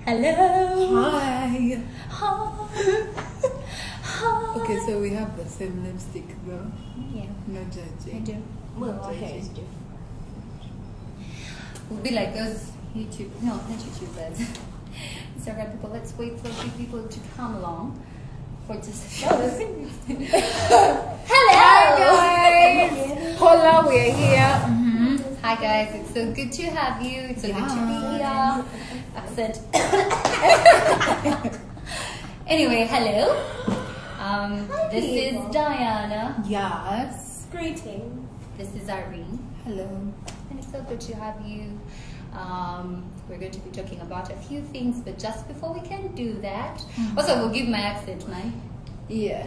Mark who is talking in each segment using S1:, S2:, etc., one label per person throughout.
S1: Hello.
S2: Hi.
S1: Hi. Hi.
S2: Okay, so we have the same lipstick though.
S1: Yeah.
S2: No judging.
S1: I do.
S2: Well,
S1: our hair is different. We'll be like those YouTube, no, not YouTubers. Instagram people. Let's wait for a few people to come along for just a Hello.
S2: Hi guys. Paula, we're here.
S1: Hi guys, it's so good to have you. It's so good to be here. Accent. Anyway, hello. This is Diana.
S2: Yes.
S3: Greetings.
S1: This is Irene.
S2: Hello.
S1: And it's so good to have you. We're going to be talking about a few things, but just before we can do that, also we'll give my accent, man.
S2: Yeah.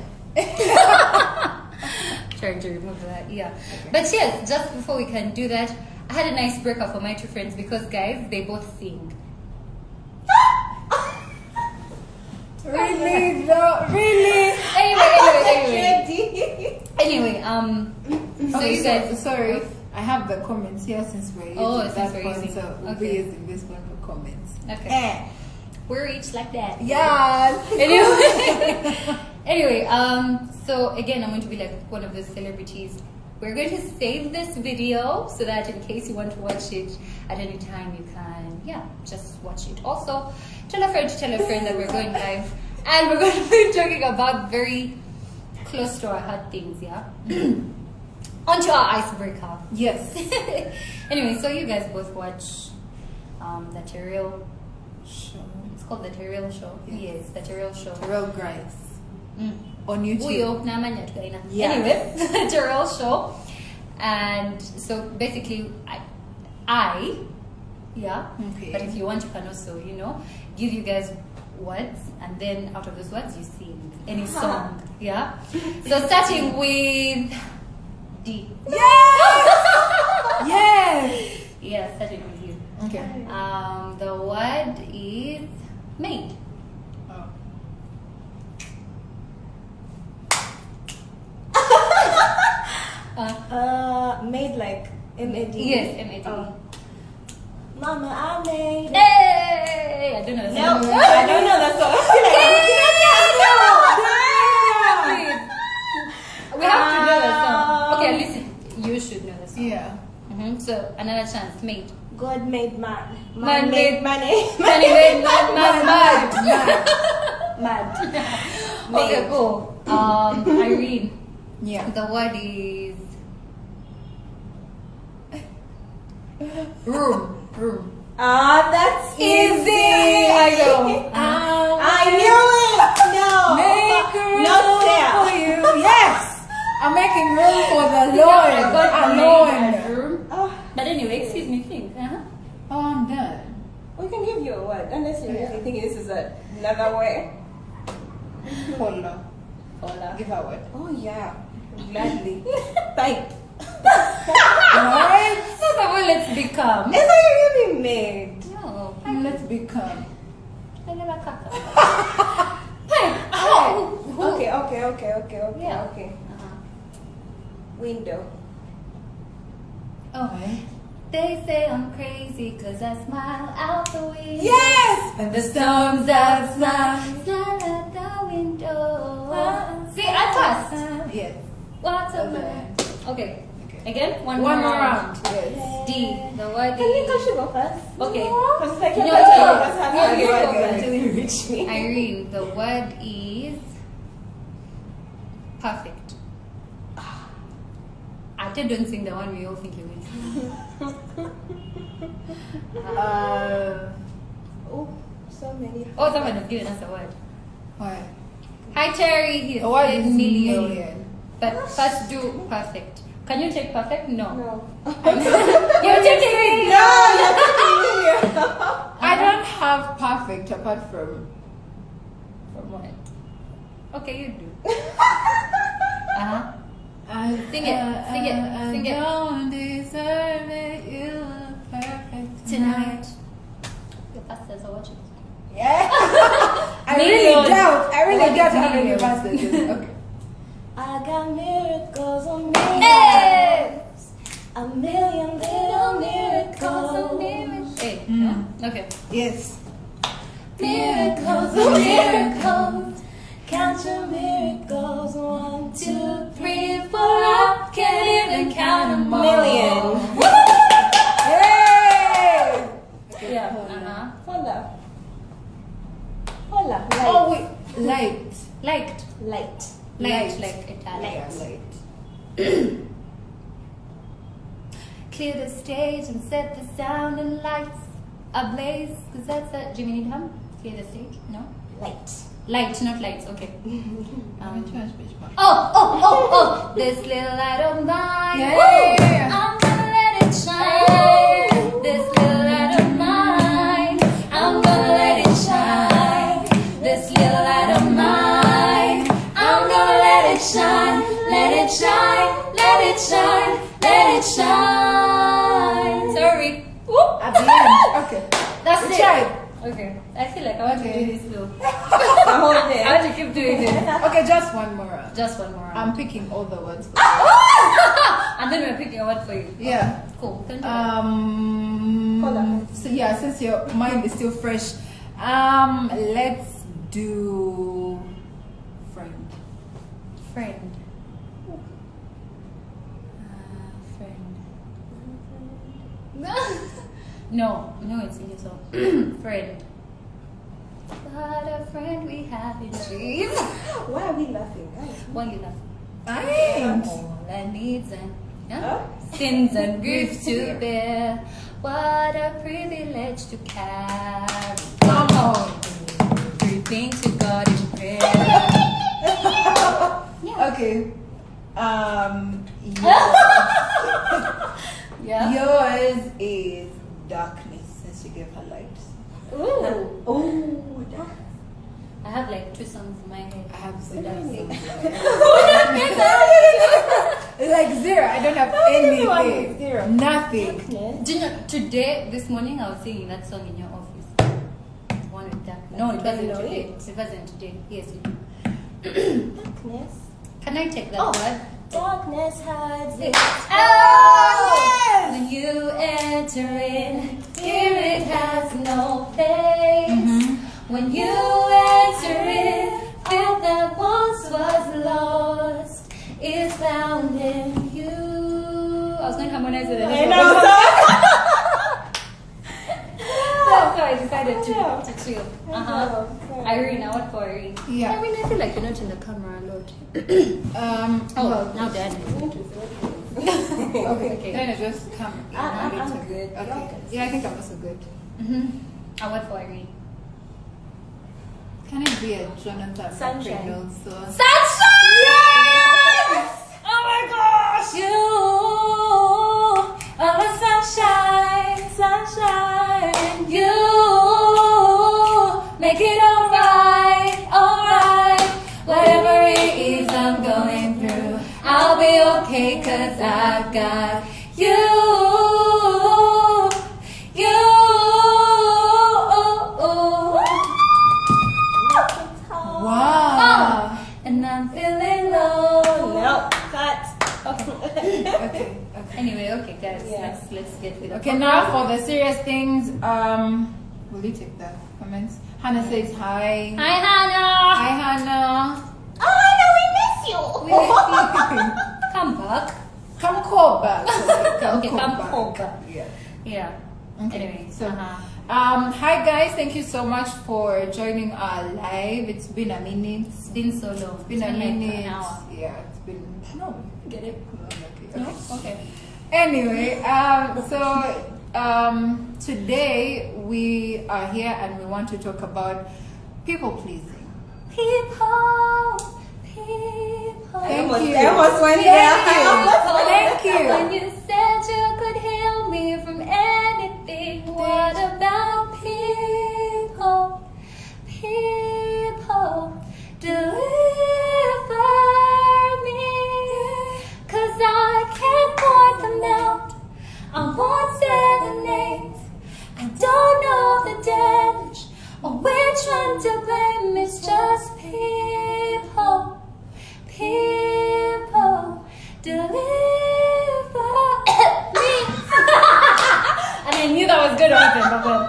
S1: Trying to remove that, yeah. Okay. But yes, just before we can do that, I had a nice breakup for my two friends because, guys, they both sing.
S2: Really? No, really?
S1: Anyway, so
S2: okay,
S1: you guys...
S2: sorry. I have the comments here since we're using that point, so we'll be using this one for comments.
S1: Okay. We're each like that.
S2: Yes.
S1: Anyway, so again, I'm going to be like one of those celebrities. We're going to save this video so that in case you want to watch it at any time, you can, just watch it. Also, tell a friend that we're going live, and we're going to be talking about very close to our heart things, onto our icebreaker.
S2: Yes.
S1: Anyway, so you guys both watch the Terriel
S2: Show.
S1: It's called the Terriel Show. Yes, the Terriel Show.
S2: Terriel Grice. On YouTube.
S1: Yeah. Anyway, the Terriel Show. And so basically, I
S2: Okay.
S1: but if you want, you can also, give you guys words, and then out of those words, you sing any song. Yeah. So starting with D.
S2: Yes! Yes!
S1: Yeah, starting with you.
S2: Okay.
S1: The word is made.
S3: Made like M-A-D.
S1: Yes, M-A-D.
S3: Mama, I made.
S1: Hey! I don't know the song.
S3: No, I don't know that song.
S1: We have to know the song. Okay, listen. You should know the song.
S2: Yeah.
S1: So, another chance. Made.
S3: God made man.
S1: Man made
S3: money.
S1: Money made man mad.
S3: Mad.
S1: Okay, cool. Irene.
S2: Yeah.
S1: The word is room.
S3: That's easy.
S1: I know.
S3: I knew it. No.
S2: Make room
S3: Not there.
S2: for you. Yes. I'm making room for the Lord.
S1: I got
S2: alone.
S1: room. But anyway, excuse me, think.
S2: Oh, I'm done.
S3: We can give you a word unless you really think this is another way.
S2: Paula.
S1: Paula.
S2: Give her a word.
S3: Oh yeah, gladly. Type.
S2: What?
S1: First of all, let's become.
S3: Is that really made?
S1: No.
S2: Let's become.
S3: Okay.
S1: Yeah.
S3: Okay. Window.
S1: Oh. They say I'm crazy cause I smile out the window.
S2: Yes! And the storms outside.
S1: Smile out the window. See, I passed.
S2: Yes.
S1: What's up? Okay. Again? One
S2: One
S1: more
S2: more
S1: round.
S2: round. Yes.
S1: D. The word
S3: Can you
S1: is...
S3: go first?
S1: Okay.
S3: Because like
S1: No,
S3: you
S1: no.
S3: until you reach me.
S1: Irene, the word is... perfect. I don't sing the one we all think you will sing.
S3: So many.
S1: Oh, someone has given us a word.
S2: What?
S1: Hi Terry, he's
S2: The word is
S1: million.
S2: million.
S1: But first do perfect. Can you take perfect? No.
S3: No.
S1: You're taking it.
S3: No, you're taking me.
S2: I don't have perfect apart from
S1: what? Okay, you do. Sing it.
S2: I don't deserve it. You look perfect
S1: Tonight. Your pastors are watching.
S2: Yeah. I
S1: Million.
S2: really doubt how many
S1: Million.
S2: pastors is. Okay.
S3: I got miracles on miracles.
S1: Hey!
S3: A million little miracles.
S1: Hey, no? Okay.
S2: Yes.
S1: your miracles. Count your miracles. 1, 2, 3, 4. I can't even count them all.
S3: Million.
S2: Yay! Okay,
S3: Yeah.
S2: Paula.
S3: Hola.
S2: Oh wait, light.
S1: Light.
S3: Light.
S1: Light, like Italian.
S2: Yeah, light.
S1: Clear the stage and set the sound and lights ablaze. Because that's a Jimmy need hum. Clear the stage. No.
S3: Light.
S1: Light, not lights. Okay.
S2: Oh.
S1: Oh. This little light of mine.
S2: Yeah.
S1: Woo! I'm gonna let it shine. This little light of mine. I'm gonna let it shine. This little light of mine. I'm gonna let it shine. Let it shine. Let it shine. Let it shine. Sorry. Whoop.
S2: At the end. Okay.
S1: That's
S2: We
S1: it.
S2: tried.
S1: Okay. I feel like I want to do this though.
S3: The whole thing.
S1: I want to keep doing this.
S2: Okay, just one more round.
S1: Just one more round.
S2: I'm picking all the words.
S1: And then we're picking a word for you.
S2: Yeah.
S1: Cool.
S2: So yeah, since your mind is still fresh, let's do friend.
S1: Friend. No, it's in your song. Friend. What a friend we have in Jesus.
S3: Why are we laughing, guys?
S1: Why you laugh?
S2: Thanks.
S1: All our needs and
S3: Huh?
S1: sins and griefs to bear. What a privilege to carry.
S2: Come on.
S1: Everything to God in prayer. Yeah.
S2: Okay.
S1: Yeah.
S2: Yours is darkness since you gave her light.
S1: Ooh.
S3: Oh, that.
S1: I have like 2 songs in my head.
S2: I have some
S3: Really?
S2: like 0. I don't have
S3: Everyone is
S2: anything.
S3: 0.
S2: Nothing.
S3: Darkness.
S1: Do you know, today, this morning, I was singing that song in your office. One with that. No, it wasn't
S3: know
S1: today.
S3: it.
S1: It wasn't today. Yes, you do.
S3: Darkness.
S1: Can I take that
S3: Oh.
S1: word?
S3: Darkness hides its
S1: Oh,
S3: yes!
S1: when you enter in, here it has no place. When you enter in, feel that once was lost is found in you. I was going to harmonize with it.
S3: I know.
S1: That's why I decided to chill.
S3: Uh-huh.
S1: Irene, I want for Irene.
S2: Yeah.
S1: I mean, I feel like you're not in the camera a lot.
S2: Well,
S1: now Dad.
S2: okay. Then just come.
S3: I'm
S2: later.
S3: good.
S2: Okay. Yeah, I think I'm also good.
S1: I want for Irene.
S2: Can it be a Jonathan
S3: Sunshine.
S2: Reynolds song?
S1: Sunshine! Yes! Oh my gosh! You are the sunshine, sunshine. You make it alright, alright. Whatever it is I'm going through, I'll be okay 'cause I've got you.
S2: Wow.
S1: And I'm feeling low.
S3: No, cut.
S2: Okay.
S1: Anyway, okay, guys,
S3: Yeah.
S1: let's get with it.
S2: Okay, now for the serious things. Will you take the comments? Hannah says hi.
S1: Hi, Hannah.
S2: Hi, Hannah.
S3: Oh, no, we miss you.
S1: We miss you. Come back.
S2: Come call back.
S1: Okay, come call back.
S2: Yeah.
S1: Yeah.
S2: Okay.
S1: Anyway,
S2: So, hi guys. Thank you so much for joining our live. It's been a minute.
S1: It's been so long.
S2: It's been a
S1: like
S2: minute.
S1: an hour.
S2: Yeah, it's been no.
S1: Get it?
S2: Okay.
S1: No? Okay.
S2: Anyway, today we are here and we want to talk about people pleasing.
S1: People.
S2: Thank you.
S3: I almost went there.
S2: Thank you.
S1: When you said you could heal me from anything, what about people? People deliver me, 'cause I can't point them out. I won't say the names. I don't know the damage or which one to blame. It's just people. People deliver me. And I knew that was going to happen, but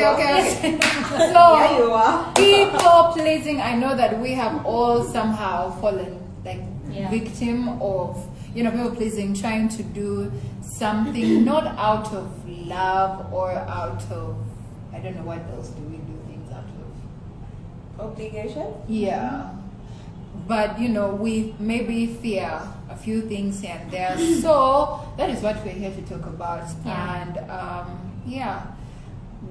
S2: okay.
S3: Yeah,
S2: So
S3: you are.
S2: people pleasing, I know that we have all somehow fallen like
S1: Yeah.
S2: victim of people pleasing, trying to do something not out of love or out of, I don't know what else do we do things out of.
S3: Obligation?
S2: Yeah. But we maybe fear a few things here and there. So that is what we're here to talk about.
S1: Yeah.
S2: And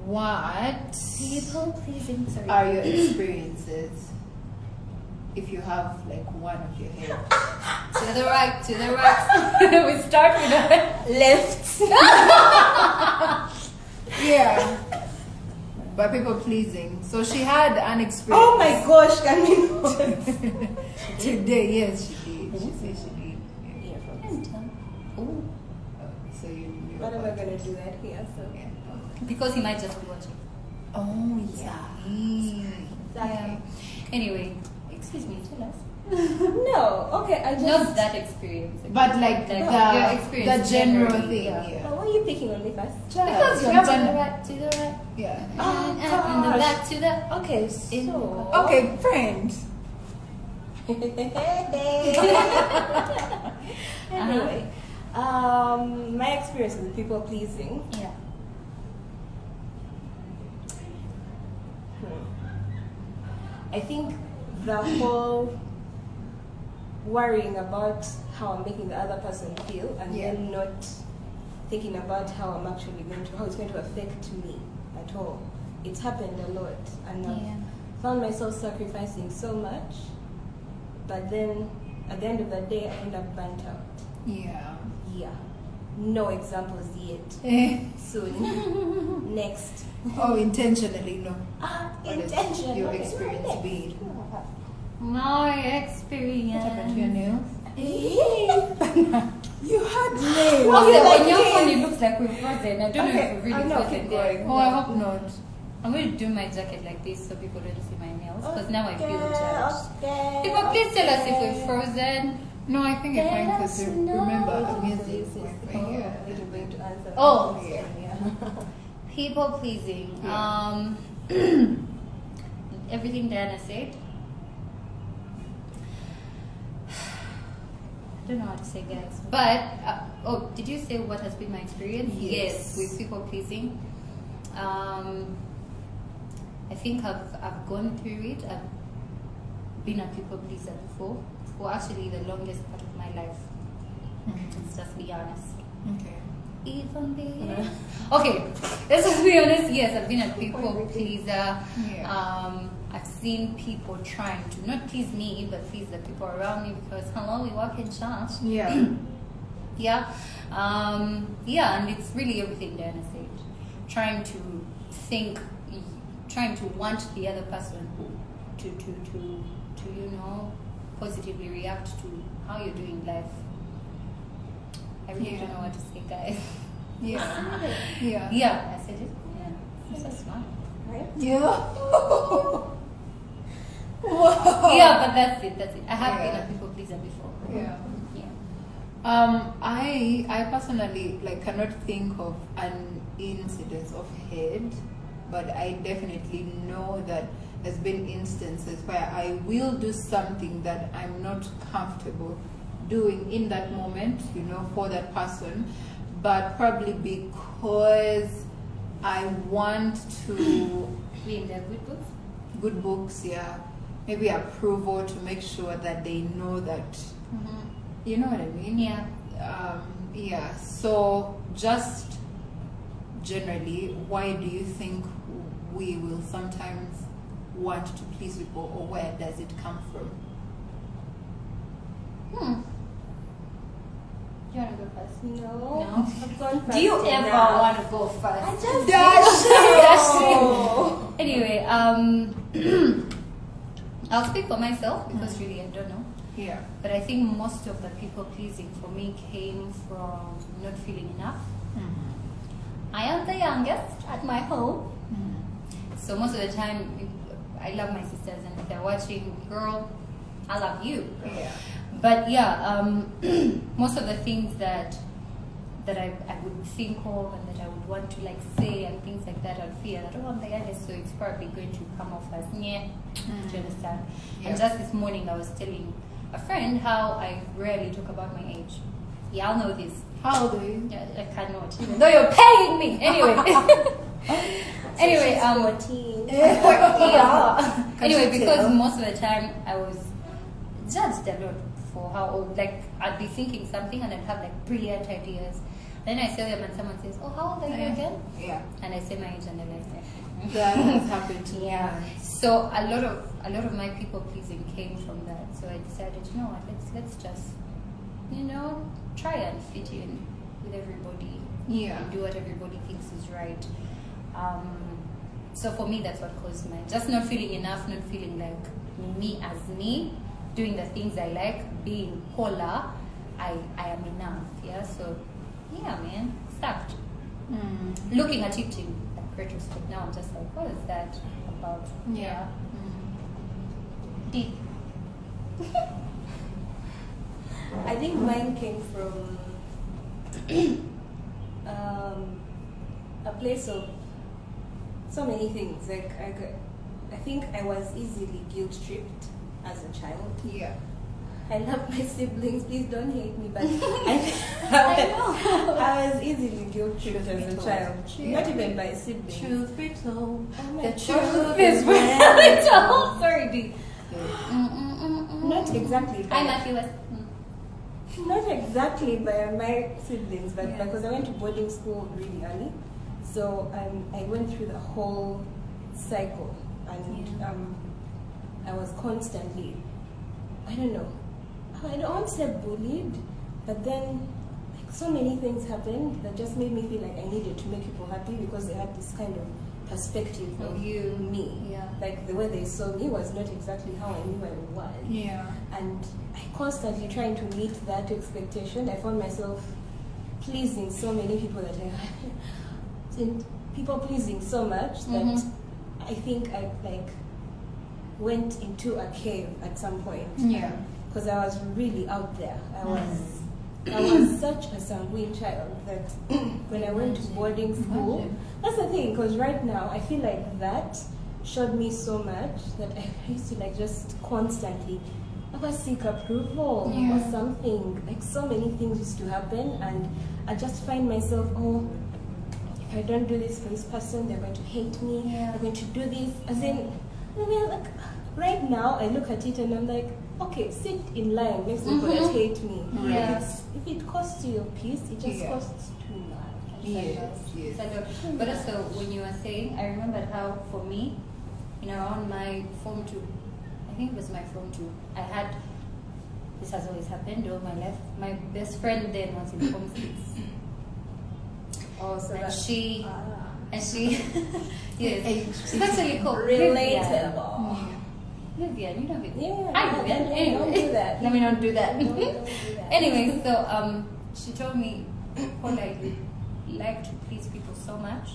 S2: what
S1: People pleasing. Sorry.
S2: are your experiences? If you have like one of your head.
S1: To the right. We start with the
S3: Left.
S2: Yeah. By people pleasing. So she had an experience.
S3: Oh my gosh, can we
S2: Today, yes, she did. She said she did. Yeah.
S1: Ooh.
S2: So you
S3: What am I gonna do that here? So
S2: Yeah.
S1: Because he might just be watching.
S2: Oh, yeah.
S1: Yeah. Anyway, excuse me, tell us.
S3: no, okay, I just
S1: Not that experience.
S2: But like
S1: your
S2: the
S1: experience
S2: general
S1: generally,
S2: thing,
S1: yeah.
S2: yeah.
S3: Why are you picking on me first?
S1: Because
S2: Yeah,
S1: you're to
S2: gen-
S1: the right, to the right.
S2: Yeah.
S3: Oh,
S1: And the
S3: gosh.
S1: back to the.
S3: Okay,
S1: In-
S3: so
S2: Okay, friend.
S3: anyway, my experience with people pleasing.
S1: Yeah.
S3: I think the whole worrying about how I'm making the other person feel and
S2: Yeah.
S3: then not thinking about how it's going to affect me at all. It's happened a lot, and I've
S1: Yeah.
S3: found myself sacrificing so much, but then at the end of the day, I end up burnt out.
S2: Yeah.
S3: Yeah. No examples yet. Soon. Next.
S2: Oh, intentionally, no. What is
S3: Intention.
S2: your
S3: Okay,
S2: experience
S3: next.
S2: been?
S1: My experience.
S2: What happened to your nails?
S3: Eh?
S2: You had nails.
S1: Also,
S3: Okay, like
S1: on your
S3: this.
S1: phone it looks like we're frozen. I don't know
S3: Okay,
S1: if we're
S3: I
S1: really
S3: know,
S1: frozen
S3: keep
S1: there.
S3: going.
S2: Oh, I hope not.
S1: I'm going to do my jacket like this so people don't see my nails. Because now I feel
S3: Okay,
S1: judged.
S3: okay,
S1: People, please tell us if
S3: okay.
S1: we're frozen.
S2: No, I think it's fine
S1: Let
S2: because
S1: us
S2: remember
S1: know.
S2: the music went right here.
S3: A little bit to answer.
S1: Oh.
S2: Yeah.
S1: People pleasing.
S2: Yeah.
S1: Everything Diana said. I don't know what to say, guys. But did you say what has been my experience?
S2: Yes.
S1: With people pleasing. I think I've gone through it. I've been a people pleaser before, for actually the longest part of my life. Let's just be honest.
S2: Okay.
S1: Even being okay, let's just be honest. Yes, I've been a people pleaser.
S2: Yeah.
S1: I've seen people trying to not please me, but please the people around me because hello, we work in church.
S2: Yeah.
S1: Yeah. And it's really everything Diana said. Trying to want the other person to positively react to how you're doing life. I really don't know what to say, guys.
S2: Yeah. Yeah.
S1: Yeah, I said it. Yeah, I'm so smart.
S3: Right?
S2: Yeah. Wow.
S1: Yeah, but that's it. I have
S2: Yeah.
S1: been a people pleaser before.
S2: Yeah.
S1: Yeah.
S2: I personally cannot think of an incidence of hate, but I definitely know that there's been instances where I will do something that I'm not comfortable doing in that moment, for that person, but probably because I want to
S1: Reading the good books.
S2: good books, yeah, maybe approval to make sure that they know that, you know what I mean?
S1: Yeah.
S2: Yeah, so just generally, why do you think we will sometimes want to please people, or where does it come from?
S1: Do you want to go first?
S3: No.
S1: No?
S3: I've gone first.
S1: Do you ever
S3: enough.
S1: want to go first?
S3: I just
S1: Dash. Anyway, I'll speak for myself because really I don't know.
S2: Yeah.
S1: But I think most of the people pleasing for me came from not feeling enough. I am the youngest at my home, so most of the time I love my sisters, and if they're watching, girl, I love you.
S2: Yeah.
S1: But yeah, most of the things that I would think of and that I would would want to like say and things like that, I'd fear that, oh, I'm the youngest, so it's probably going to come off as yeah. Do you understand?
S2: Yeah.
S1: And just this morning I was telling a friend how I rarely talk about my age. Y'all know this.
S2: How old are you?
S1: Yeah, I cannot, even though you're paying me. Anyway. Anyway,
S3: 14.
S1: yeah. Anyway,
S2: you
S1: because
S2: tell?
S1: most of the time I was judged a lot for how old. Like I'd be thinking something and I'd have like brilliant ideas. Then I say them and someone says, "Oh, how old are you again?"
S2: Yeah.
S1: And I say my age and they're like,
S2: That has happened to me.
S1: yeah. So a lot of my people pleasing came from that. So I decided, you know what, let's just, try and fit in with everybody.
S2: Yeah.
S1: And do what everybody thinks is right. So for me, that's what caused mine. Just not feeling enough, not feeling like me as me, doing the things I like, being Paula, I am enough. Yeah. So yeah, man, sucked. Looking at it in retrospect now, I'm just like, what is that about?
S2: Yeah.
S1: Deep.
S3: I think mine came from a place of so many things. Like I think I was easily guilt tripped as a child.
S2: Yeah.
S3: I love my siblings. Please don't hate me, but
S1: know.
S3: I was easily guilt tripped as a child.
S2: Truth.
S3: Not even by siblings.
S2: Truth be told,
S3: Oh my
S2: the
S3: God.
S2: truth
S1: It's
S2: is
S1: really tough. Sorry, D.
S3: Not exactly.
S1: Hi,
S3: By,
S1: Matthew West.
S3: not exactly by my siblings, but
S1: Yeah.
S3: because I went to boarding school really early, so I went through the whole cycle, and
S1: Yeah.
S3: I was constantly, I don't know, I don't want to say bullied, but then like so many things happened that just made me feel like I needed to make people happy because they had this kind of perspective of
S1: You.
S3: me.
S1: Yeah.
S3: Like the way they saw me was not exactly how I knew I was.
S2: Yeah.
S3: And I constantly trying to meet that expectation. I found myself pleasing so many people that people pleasing so much that
S1: Mhm.
S3: I think I like went into a cave at some point.
S2: Yeah.
S3: Because I was really out there. I was such a sanguine child that when I went to boarding school,
S2: Imagine.
S3: that's the thing. Because right now I feel like that showed me so much that I used to like just constantly seek approval
S2: Yeah.
S3: or something. Like so many things used to happen, and I just find myself, if I don't do this for this person, they're going to hate me.
S1: Yeah.
S3: They're going to do this. As in, I mean, like right now I look at it and I'm like, okay, sit in line next to people that hate me.
S1: Yeah.
S3: If it costs you your peace, it just
S2: Yeah.
S3: costs too much.
S2: Yes.
S1: It's like but also when you were saying, I remembered how for me, around my form 2, I think it was my form 2, I had, this has always happened all my life, my best friend then was in form 6.
S3: Oh, so
S1: And
S3: that's
S1: she, yes,
S2: Age.
S1: she's actually called Vivian.
S3: relatable.
S1: Vivian, you know Vivian.
S3: Yeah,
S1: Hi Vivian.
S3: don't
S1: Anyway,
S3: do that.
S1: let me not do that.
S3: Don't do that.
S1: Anyway, so she told me, Paula, you like to please people so much.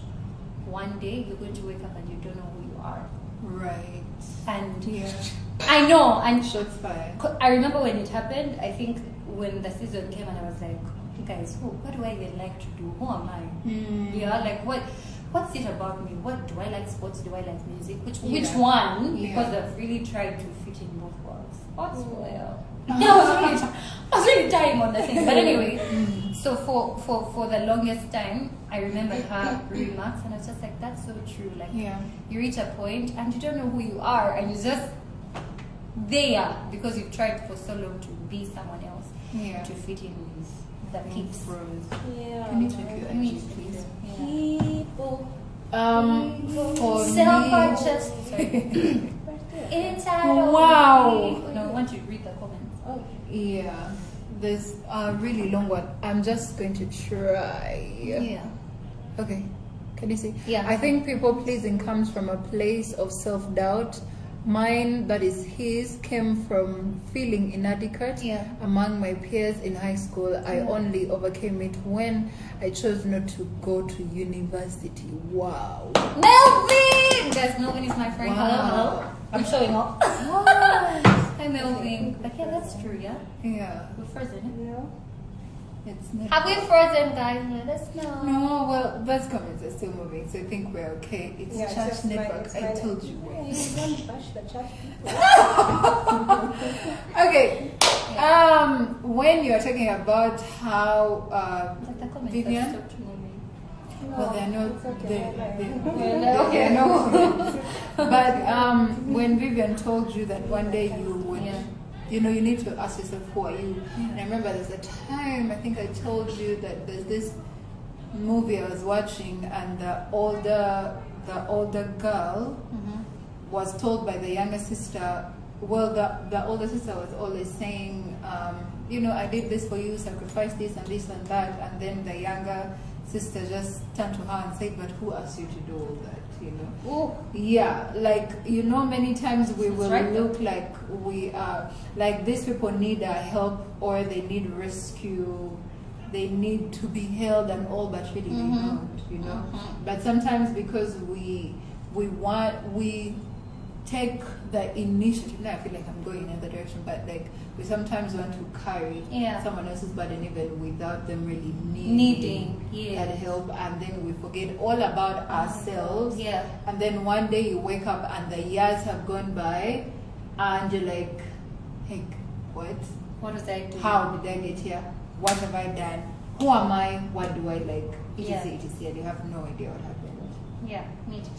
S1: One day you're going to wake up and you don't know who you are.
S2: Right.
S1: And
S2: Yeah.
S1: I know, and
S2: Shots fired.
S1: I remember when it happened. I think when the season came and I was like, guys, what do I even like to do? Who am I? Yeah, like what's it about me? What do I like? Sports? Do I like music? Which
S2: Yeah.
S1: one?
S2: Yeah.
S1: Because I've really tried to fit in both worlds. Sports, well, I was really dying on the thing. But anyway, so for the longest time, I remember her remarks, and I was just like, that's so true. Like,
S2: Yeah.
S1: you reach a point and you don't know who you are, and you're just there because you've tried for so long to be someone else,
S2: Yeah.
S1: to fit in with the peeps.
S3: Yeah.
S2: Can you take your
S1: You need
S2: IG,
S1: to do
S2: please?
S1: that.
S3: People.
S2: For
S1: Self-conscious.
S2: me,
S1: Entitled.
S2: Wow.
S1: No, I want to read the comments.
S3: Oh.
S2: yeah, there's a really long one. I'm just going to try.
S1: Yeah.
S2: Okay, can you see?
S1: Yeah.
S2: I think people pleasing comes from a place of self-doubt. Mine, that is his, came from feeling inadequate
S1: Yeah.
S2: among my peers in high school. I
S1: Yeah.
S2: only overcame it when I chose not to go to university. Wow.
S1: Melvin! Guys, Melvin is my friend.
S2: Wow.
S1: Hello. I'm showing off.
S2: What?
S1: Hi, Melvin. But yeah, that's true, yeah?
S2: Yeah.
S1: We're friends, isn't it?
S3: No.
S2: It's not.
S1: Have we frozen, guys? Let us know.
S2: No, well, those comments are still moving, so I think we're okay. It's
S3: Yeah,
S2: church
S3: just
S2: network. I told you.
S3: Yeah, you don't bash the church people.
S2: Okay. When you're talking about how
S1: Like the comments
S2: Vivian.
S1: that stopped moving.
S2: Well, they're not.
S3: It's okay.
S2: They are no. But when Vivian told you that one day you would,
S1: Yeah.
S2: you know, you need to ask yourself, who are you? And I remember there's a time, I think I told you that there's this movie I was watching, and the older girl was told by the younger sister. Well, the older sister was always saying, you know, I did this for you, sacrificed this and this and that, and then the younger sister just turned to her and said, but who asked you to do all that, you know?
S1: Oh,
S2: Yeah, like, you know, many times we will
S1: right.
S2: look like we are, like these people need our help, or they need rescue, they need to be held and all, but really they don't, you know? But sometimes because we take the initiative. Now I feel like I'm going in the direction, but like we sometimes want to carry someone else's burden even without them really needing that help, and then we forget all about ourselves.
S1: Yeah.
S2: And then one day you wake up and the years have gone by, and you're like, hey, what?
S1: what was I doing?
S2: How did I get here? What have I done? Who am I? What do I like?
S1: Yeah.
S2: etc. And you have no idea what happened.
S1: Yeah, me too.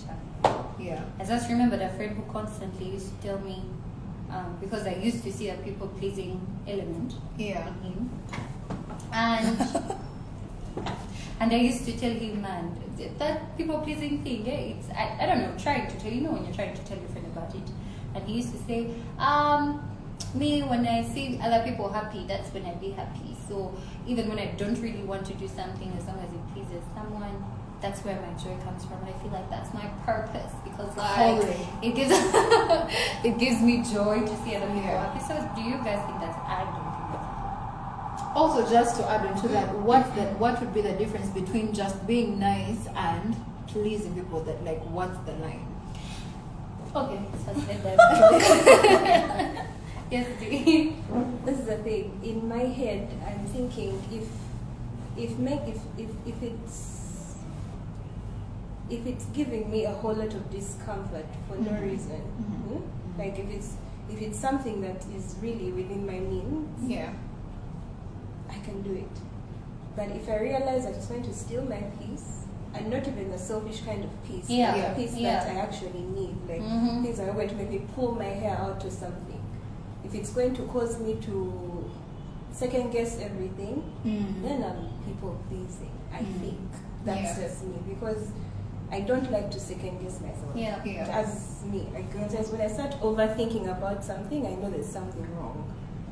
S2: Yeah.
S1: I just remembered a friend who constantly used to tell me, because I used to see a people pleasing element
S2: Yeah.
S1: in him, and I used to tell him, man, that people pleasing thing, it's I don't know, trying to tell, you know, when you're trying to tell your friend about it, and he used to say, me, when I see other people happy, that's when I be happy. So even when I don't really want to do something, as long as it pleases someone, that's where my joy comes from. And I feel like that's my purpose, because like it gives it gives me joy to see other people happy. So do you guys think that's, I don't think that's,
S2: Also, just to add on to that, what would be the difference between just being nice and pleasing people? That, like, what's the line?
S1: okay, so I said that. Yes, Dee.
S3: This is the thing. In my head, I'm thinking if it's giving me a whole lot of discomfort for no reason, like if it's something that is really within my means,
S2: Yeah.
S3: I can do it. But if I realize that it's going to steal my peace, and not even the selfish kind of peace,
S1: Yeah.
S3: but the peace
S1: Yeah.
S3: that I actually need, like things that are going to make me pull my hair out or something. If it's going to cause me to second guess everything, then I'm people pleasing. I think that's just me, because I don't like to second guess myself.
S1: Yeah.
S3: As me, when I start overthinking about something, I know there's something wrong.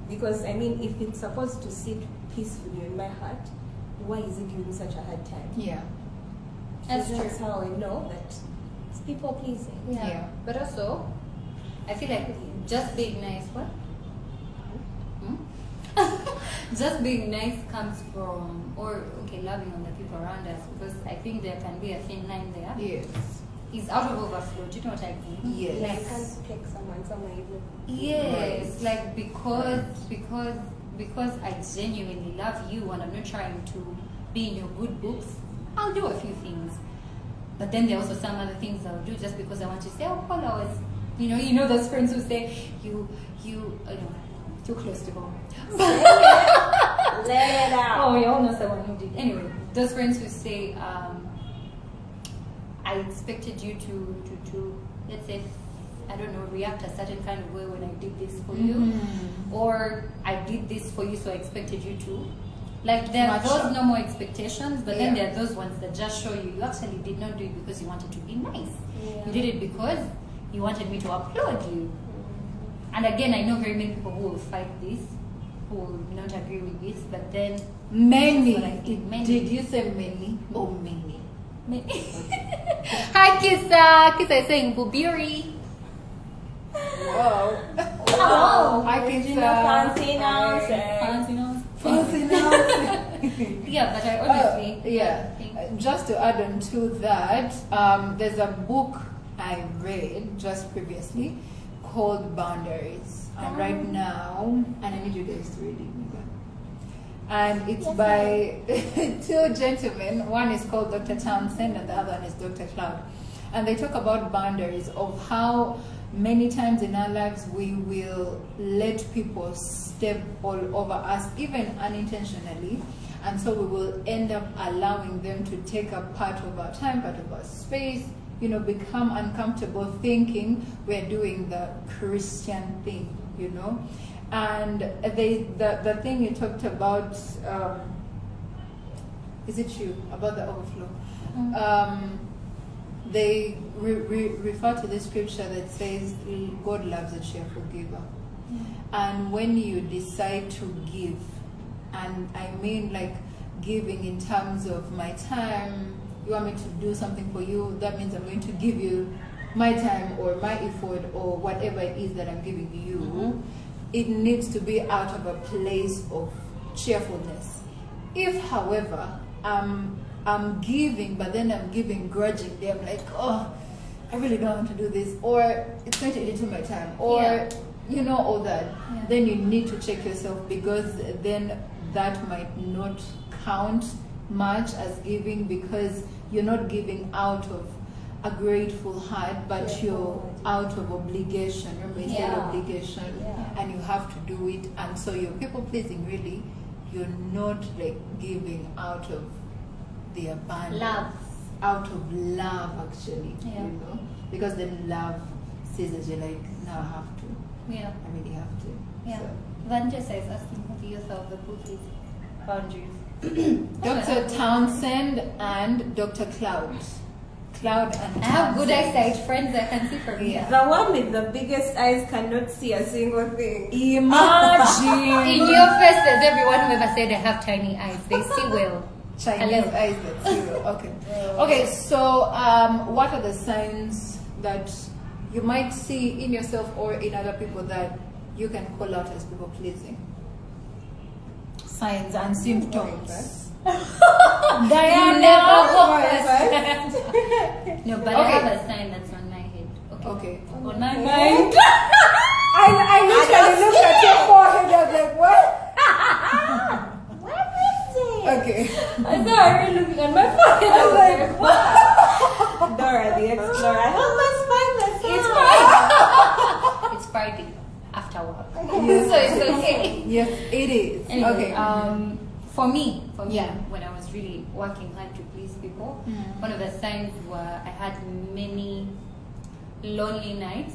S3: Because I mean, if it's supposed to sit peacefully in my heart, why is it giving such a hard time?
S2: Yeah.
S1: That's
S3: That's
S1: true.
S3: how I know that it's people pleasing.
S1: Yeah. But also, I feel like just being nice, what? Just being nice comes from, or okay, loving on the people around us, because I think there can be a thin line there.
S2: Yes.
S1: It's out of overflow. Do you know what I mean?
S2: Yes.
S3: Like,
S1: Like,
S3: you can't pick someone you
S1: yes, like because I genuinely love you and I'm not trying to be in your good books, I'll do a few things. But then there are also some other things I'll do just because I want to say, oh, Paula was, you know those friends who say you know, too close to home.
S3: let it out.
S1: Oh, we all know someone who did. Anyway, those friends who say, I expected you to let's say, I don't know, react a certain kind of way when I did this for you, or I did this for you, so I expected you to. Like, there are those normal expectations, but then there are those ones that just show you actually did not do it because you wanted to be nice.
S3: Yeah.
S1: You did it because you wanted me to applaud you. And again, I know very many people who will fight this, who will not agree with this, but then
S2: Many.
S1: That's what I think, many.
S2: Did you say many or many?
S1: Hi, Kissa. Kissa is saying Bubiri.
S2: Wow.
S1: Oh,
S2: I can
S3: Original fancy now.
S1: fancy nose.
S2: Fancy now.
S1: Yeah, but I honestly
S2: Yeah.
S1: think
S2: Just to add on to that, there's a book I read just previously called Boundaries. And right now, and I need you guys to read it. and it's by two gentlemen. One is called Dr. Townsend and the other one is Dr. Cloud. And they talk about boundaries, of how many times in our lives we will let people step all over us, even unintentionally. And so we will end up allowing them to take up part of our time, part of our space, become uncomfortable thinking we're doing the Christian thing, And the thing you talked about, is it you, about the overflow? They refer to the scripture that says God loves a cheerful giver. And when you decide to give, and I mean like giving in terms of my time, you want me to do something for you, that means I'm going to give you my time or my effort or whatever it is that I'm giving you. It needs to be out of a place of cheerfulness. If, however, I'm giving, but then I'm giving grudgingly, I'm like, oh, I really don't want to do this, or it's going to eat into my time, or all that, then you need to check yourself, because then that might not count much as giving, because you're not giving out of a grateful heart, but you're out of obligation. Remember, you said obligation, and you have to do it, and so you're people pleasing. Really, you're not like giving out of the abundance, out of love, actually. Because then love says that you're like, now I have to. I really have to. So.
S1: Vanessa is asking, how do you solve the cookies boundaries?
S2: Dr. Townsend and Dr. Cloud. Cloud and
S1: I have good eyesight, friends. I can see from here.
S3: The one with the biggest eyes cannot see a single thing.
S2: Imagine.
S1: In your faces, everyone who ever said I have tiny eyes, they see well.
S2: Chinese eyes that see well. Okay. Okay, so what are the signs that you might see in yourself or in other people that you can call out as people pleasing? Signs and symptoms.
S1: Diana, no, but I have a sign that's on my head. Okay. On my mind.
S2: I literally looked at your forehead. I was like, what?
S3: What is it?
S2: Okay.
S1: I saw her looking at my forehead. I was like, what?
S3: Dora the Explorer. Help us find the
S1: It's
S3: sign.
S1: Friday. It's Friday after work.
S2: Yes.
S1: So it's okay.
S2: Yes, it is.
S1: Anyway,
S2: Okay.
S1: For me, when I was really working hard to please people, one of the signs were I had many lonely nights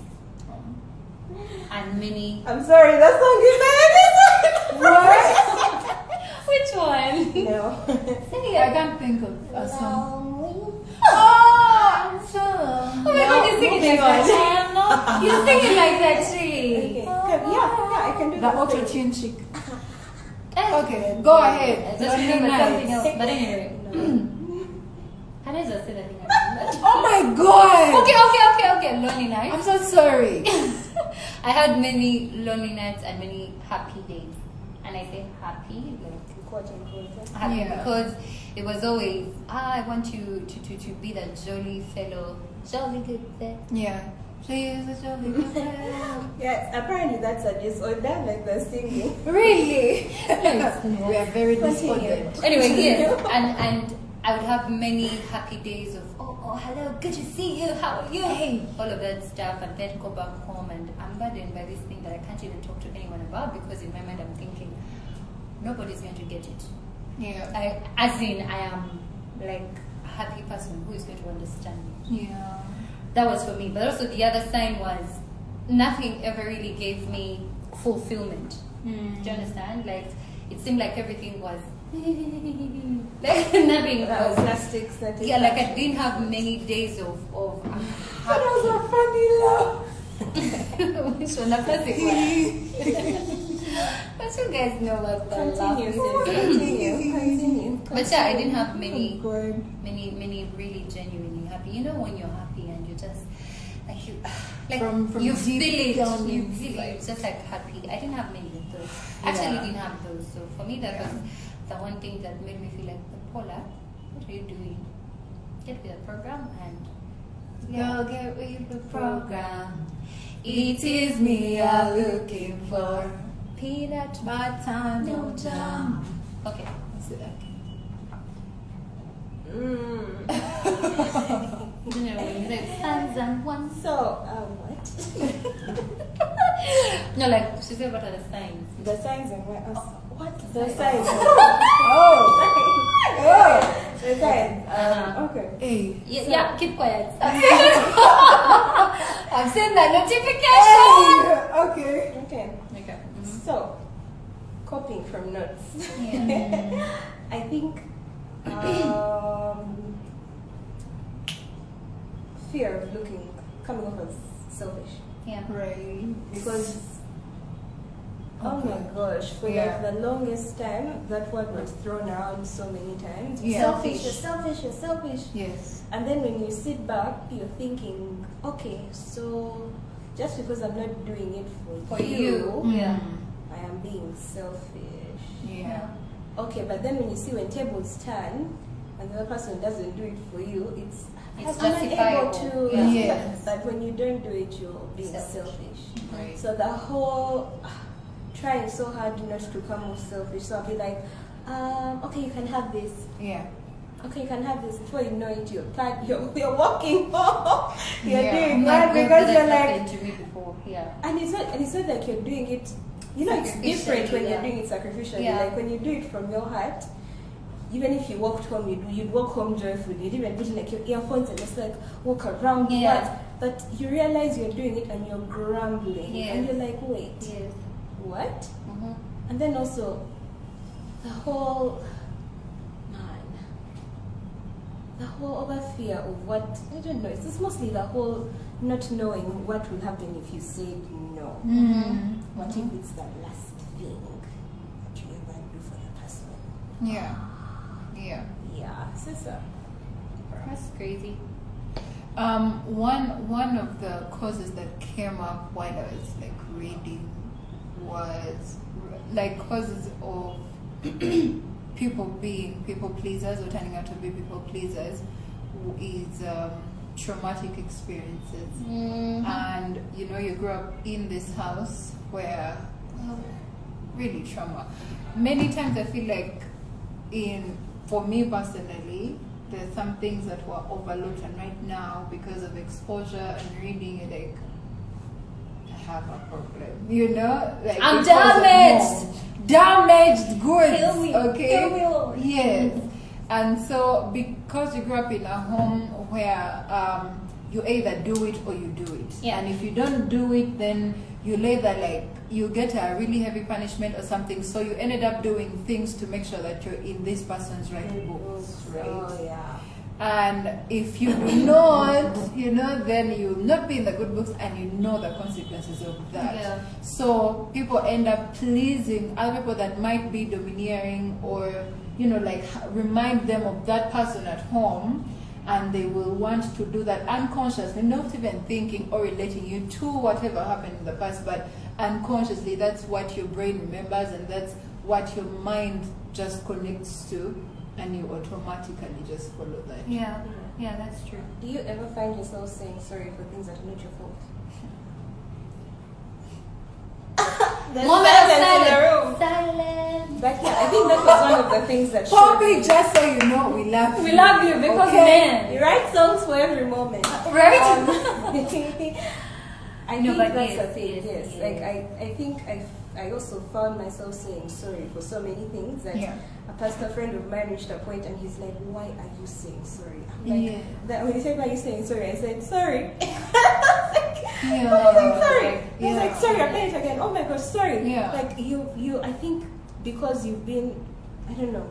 S1: and many.
S3: I'm sorry, that song is
S2: What?
S1: Which one?
S3: No.
S2: I can't think of a song.
S1: Oh my God, you sing it like that. You sing it like that, Tree.
S3: Okay. Yeah, I can do
S2: The
S3: that.
S2: auto-tune chick. Okay, go ahead.
S1: Just remember something else. But anyway, can I just say that thing?
S2: Oh my God!
S1: Okay. Lonely nights.
S2: I'm so sorry.
S1: I had many lonely nights and many happy days. And I say happy, like
S3: Quote unquote.
S1: happy because it was always, I want you to be the jolly fellow, jolly good fellow.
S2: Yeah. She is a jolly good fellow.
S3: Yes, apparently that's a disorder, like the singing.
S2: Really? We are very disordered.
S1: Anyway, yes, and I would have many happy days of, oh, hello, good to see you, how are you? Hey, all of that stuff, and then go back home and I'm burdened by this thing that I can't even talk to anyone about because in my mind I'm thinking, nobody's going to get it.
S2: Yeah.
S1: I am like a happy person who is going to understand me.
S2: Yeah.
S1: That was for me. But also the other sign was nothing ever really gave me fulfillment. Do you understand? Like it seemed like everything was like nothing was
S3: Plastics.
S1: yeah, like I didn't have many days of
S2: That was a funny laugh.
S1: which one? A plastic one. But you guys know what the laugh is.
S3: Continue.
S1: But yeah, I didn't have many
S2: Oh, God.
S1: many really genuinely happy. You know when you're happy and you just like you like
S2: From
S1: you
S2: deep
S1: feel it,
S2: down
S1: you
S2: inside.
S1: feel it, just like happy. I didn't have many of those. Actually, didn't have those. So for me, that was the one thing that made me feel like, Paula, what are you doing? Get with the program and
S2: Girl, get with the program. It is me you're looking for.
S1: peanut
S2: But time, no jam.
S1: Okay.
S2: Is it okay?
S1: You know, like fans and ones.
S3: So, what?
S1: No, like she said, what are the signs?
S3: The signs and what? The
S1: signs.
S3: signs.
S2: Oh.
S3: The signs. Okay.
S2: Hey.
S1: Yeah, keep quiet. I've seen the notification.
S2: Okay.
S3: Okay.
S1: Okay.
S3: So, copying from notes.
S1: Yeah.
S3: I think fear of coming off as selfish.
S1: Yeah.
S2: Right.
S3: Because, oh my gosh, for like the longest time, that word was thrown around so many times.
S2: Yeah.
S3: Selfish, you're selfish, you're selfish.
S2: Yes.
S3: And then when you sit back, you're thinking, okay, so just because I'm not doing it for you,
S1: Yeah.
S3: I am being selfish.
S2: Yeah.
S3: Okay, but then when you see when tables turn and the other person doesn't do it for you, it's am I able
S1: justifiable.
S3: to?
S1: Yeah.
S2: Yes.
S3: But when you don't do it, you're being
S1: Selfish.
S3: selfish.
S2: Right.
S3: So the whole trying so hard not to come off selfish. So I'll be like, okay, you can have this.
S2: Yeah.
S3: Okay, you can have this. Before you know it, you're walking home. You're doing
S1: Oh my
S3: that
S1: God,
S3: because
S1: that
S3: you're
S1: happened
S3: like,
S1: to me before. Yeah.
S3: and it's not like you're doing it. You know, it's different when
S1: Sacrificially,
S3: you're doing it sacrificially.
S1: Yeah.
S3: Like when you do it from your heart. Even if you walked home, you'd walk home joyfully. You'd even put like your earphones and just like walk around.
S1: Yeah.
S3: But you realize you're doing it and you're grumbling.
S1: Yes.
S3: And you're like, wait,
S1: Yes.
S3: what?
S1: Mm-hmm.
S3: And then also, the whole other fear of what, I don't know, it's just mostly the whole not knowing what will happen if you say no.
S2: Mm.
S3: What if it's the last thing that you ever do for the person?
S2: Yeah. Yeah.
S3: Yeah, sister.
S1: That's crazy.
S2: One of the causes that came up while I was like reading was like causes of people being people pleasers or turning out to be people pleasers is traumatic experiences.
S1: Mm-hmm.
S2: And you know, you grew up in this house where, well, really trauma. Many times I feel like for me personally, there's some things that were overlooked, and right now because of exposure and reading, you're like, I have a problem, you know, like
S1: I'm
S2: because of
S1: damaged.
S2: damaged goods.
S1: Kill me.
S2: Okay.
S1: Kill me, Lord.
S2: Yes. And so because you grew up in a home where you either do it or you do it.
S1: Yeah.
S2: And if you don't do it, then you either like you get a really heavy punishment or something. So you ended up doing things to make sure that you're in this person's right books, right?
S3: Oh, yeah.
S2: And if you do not, you know, then you'll not be in the good books, and you know the consequences of that.
S1: Yeah.
S2: So people end up pleasing other people that might be domineering, or, you know, like remind them of that person at home, and they will want to do that unconsciously, not even thinking or relating you to whatever happened in the past, but unconsciously that's what your brain remembers, and that's what your mind just connects to, and you automatically just follow that.
S1: Yeah. Yeah, that's true.
S3: Do you ever find yourself saying sorry for things that are not your fault? There's
S1: Moment of
S3: silence in the
S1: silence.
S3: room.
S1: Silence.
S3: But yeah, I think that was one of the things that showed
S2: Poppy,
S3: me.
S2: just so you know, we love you.
S3: We love you because
S2: Okay.
S3: man, you write songs for every moment.
S1: Right?
S3: I
S1: No,
S3: think
S1: but
S3: that's
S1: yes,
S3: the thing.
S1: yes,
S3: Yes,
S1: yes.
S3: like I think I also found myself saying sorry for so many things that
S2: Yeah.
S3: a pastor friend of mine reached a point and he's like, "Why are you saying sorry?" I'm like,
S2: Yeah.
S3: that when he said, "Why are you saying sorry?" I said, "Sorry."
S2: Yeah.
S3: What is it? Sorry. He was
S2: Yeah.
S3: like, "Sorry, I played it again." Oh my gosh, sorry.
S2: Yeah.
S3: Like you. I think because you've been, I don't know,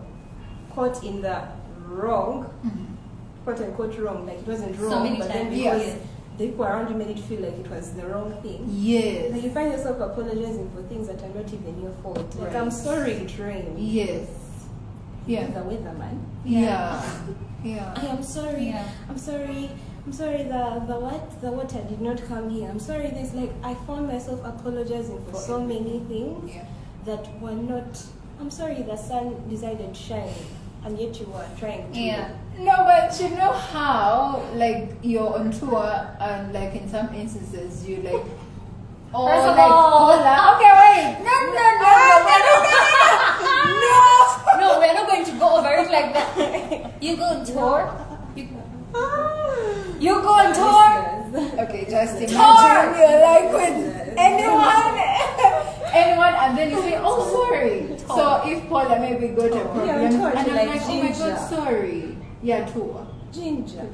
S3: caught in the wrong,
S2: Mhm.
S3: quote unquote wrong. Like it wasn't
S1: So
S3: wrong,
S1: many
S3: but then
S1: times,
S3: because
S2: yes.
S3: the people around you made it feel like it was the wrong thing.
S2: Yes.
S3: Like you find yourself apologizing for things that are not even your fault. Like,
S2: Right.
S3: I'm sorry it rained.
S2: Yes. Yeah.
S3: The weatherman.
S2: Yeah. Yeah.
S3: I am sorry.
S1: Yeah.
S3: I'm sorry. I'm sorry. The water did not come here. I'm sorry. This like I found myself apologizing for so many things
S2: Yeah.
S3: that were not. I'm sorry. The sun decided to shine, and yet you were trying to.
S1: Yeah.
S2: No, but you know how, like, you're on tour, and like in some instances you like, oh,
S1: First of
S2: like
S1: all-
S2: Paula. Okay, wait. No.
S1: No, to go over it like that. You go on tour. You go on tour.
S2: Okay, just imagine
S1: Tour.
S2: you're like with anyone, and then you say, "Oh, sorry." So if Paula maybe got a problem,
S3: Yeah,
S2: and
S3: tour
S2: I'm
S3: to
S2: like,
S3: like
S2: "Oh my
S3: ginger.
S2: God, sorry." Yeah, tour.
S3: Ginger.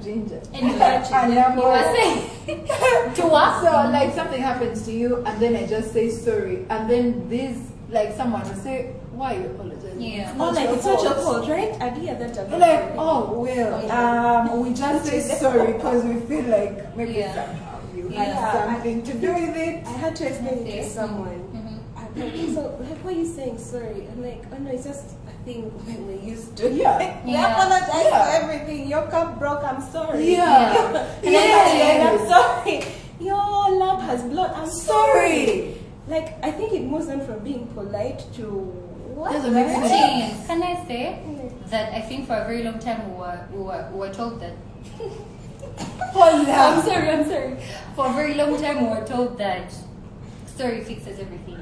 S1: Anyway,
S2: And I'm
S1: you were
S2: like,
S1: saying to us.
S2: so like something happens to you, and then I just say sorry, and then this like someone will say, "Why are you apologizing?"
S1: Yeah.
S3: Oh, like it's not your fault, right? I do hear that.
S2: You're like, "Oh well, we just say sorry because we feel like maybe
S1: Yeah.
S2: somehow you
S1: Yeah.
S2: had something to do with it."
S3: I had to explain it
S1: Okay.
S3: to someone.
S1: Mhm.
S3: I'm like, so, like, why are you saying sorry? I'm like, oh no, it's just a thing when we're used to.
S2: Yeah.
S3: We
S1: Yeah.
S3: apologize
S2: Yeah.
S3: for everything. Your cup broke, I'm sorry.
S2: Yeah.
S3: And I'm sorry. Your lamp has blood, I'm sorry.
S2: Sorry.
S3: Like, I think it moves on from being polite to what?
S2: Doesn't make sense.
S1: Actually, can I say that I think for a very long time we were told that.
S2: Paula.
S1: I'm sorry. For a very long time we were told that story fixes everything.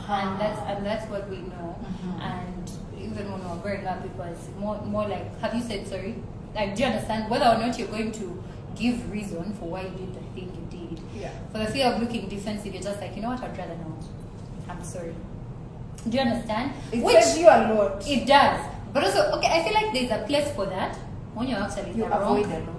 S1: And that's what we know. And even when we were growing up, it was more like, have you said sorry? Like, do you understand whether or not you're going to give reason for why you did the thing you did?
S2: Yeah.
S1: For the fear of looking defensive, you're just like, you know what, I'd rather not. I'm sorry. Do you understand?
S2: It saves you a lot.
S1: It does. But also, okay, I feel like there's a place for that when you're actually
S2: You
S1: in the wrong.
S2: avoid a lot.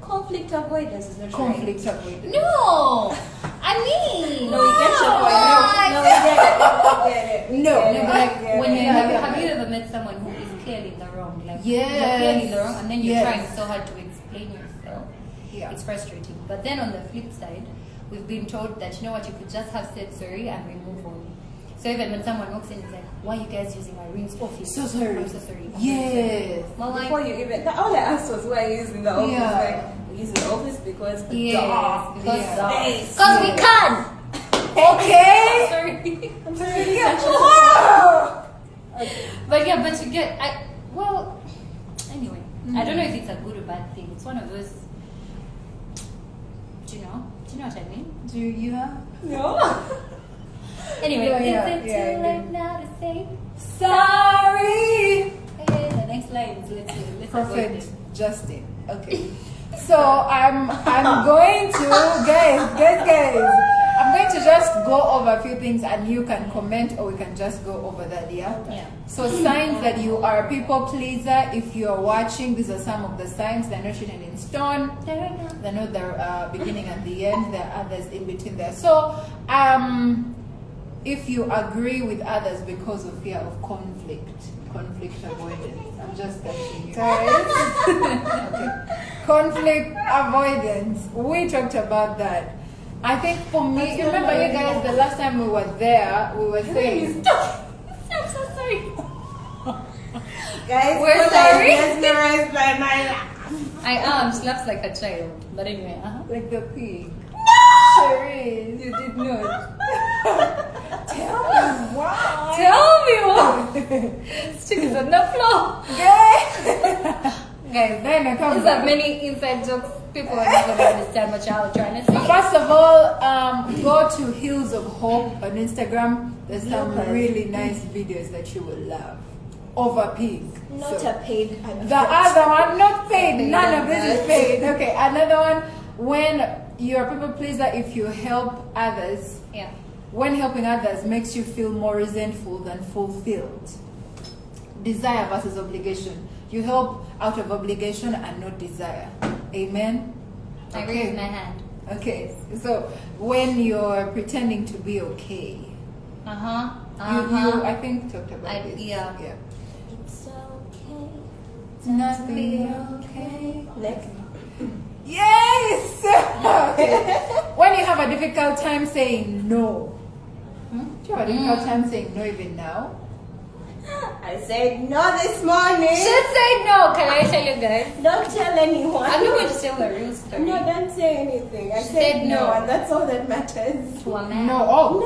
S3: Conflict avoidance is not
S2: Conflict avoidance.
S1: No! I mean...
S3: No, we get your point.
S1: I-
S3: No, we get it. We get it.
S2: No.
S1: No, but like, when you
S2: Yeah.
S1: have you ever met someone who is clearly in the wrong? Like,
S2: Yes.
S1: you're clearly in the wrong, and then you're
S2: Yes.
S1: trying so hard to explain yourself.
S2: Yeah.
S1: It's frustrating. But then on the flip side, we've been told that, you know what, you could just have said sorry and we move on. So even when someone walks in, it's like, why are you guys using my room's office?
S2: So sorry.
S1: I'm so sorry.
S2: Yes.
S1: Well, like,
S3: Before you even, all I asked was why you using the office.
S2: Yeah.
S3: Like, we use the office because
S1: yes, because
S2: Yeah.
S1: because we can.
S2: Okay.
S1: Sorry.
S3: I'm sorry.
S2: Wow.
S1: But yeah, but you get, anyway, I don't know if it's a good or bad thing. It's one of those, do you know what I mean?
S2: Do you have?
S3: No.
S1: Anyway,
S2: Yeah,
S1: is it
S2: yeah,
S1: too
S2: yeah.
S1: late now to say
S2: Sorry.
S1: hey, the next line is let's avoid
S2: Perfect.
S1: it.
S2: Justin. Okay. So I'm going to guys. I'm going to just go over a few things and you can comment or we can just go over that, yeah?
S1: Yeah.
S2: So signs that you are a people pleaser. If you are watching, these are some of the signs. They're not written in stone. They're not the beginning and the end. There are others in between there. So if you agree with others because of fear of conflict avoidance. I'm just touching you guys. Okay. Conflict avoidance. We talked about that. I think for me, you remember you guys the last time we were there, we were saying
S1: I'm so sorry.
S3: Guys,
S1: We're
S3: Paula is
S1: sorry.
S3: mesmerized by my laugh.
S1: I am. She laughs like a child. But anyway,
S2: like the pig.
S1: No!
S2: Sure is. You did not. Tell me why.
S1: Tell me what. This chick is on the floor. Guys,
S2: Then come
S1: these
S2: back.
S1: are many inside jokes. People are not going to understand what y'all are trying to say.
S2: First of all, go to Hills of Hope on Instagram. There's some
S3: Yes.
S2: really nice videos that you will love. Over pig.
S3: Not
S2: So-
S3: a paid advert.
S2: The other one, not paid.
S1: Paid
S2: None of this is
S1: advert.
S2: paid. Okay, another one. When you're a people pleaser, if you help others,
S1: Yeah.
S2: when helping others makes you feel more resentful than fulfilled. Desire versus obligation. You help out of obligation and not desire. Amen?
S1: I raise my hand.
S2: Okay, so when you're pretending to be okay, you I think talked about this.
S1: Yeah.
S3: It's okay.
S2: It's not be okay.
S3: Next.
S2: Yes! Okay. When you have a difficult time saying no. Do you have a difficult time saying no even now?
S3: I said no this morning.
S1: She said no. Can I tell you guys?
S3: Don't tell anyone.
S1: I'm not going to tell the real story.
S3: No, don't say anything. I
S1: She
S3: said
S1: said
S3: no,
S1: no.
S3: and that's all that matters.
S1: To a man.
S2: No, oh.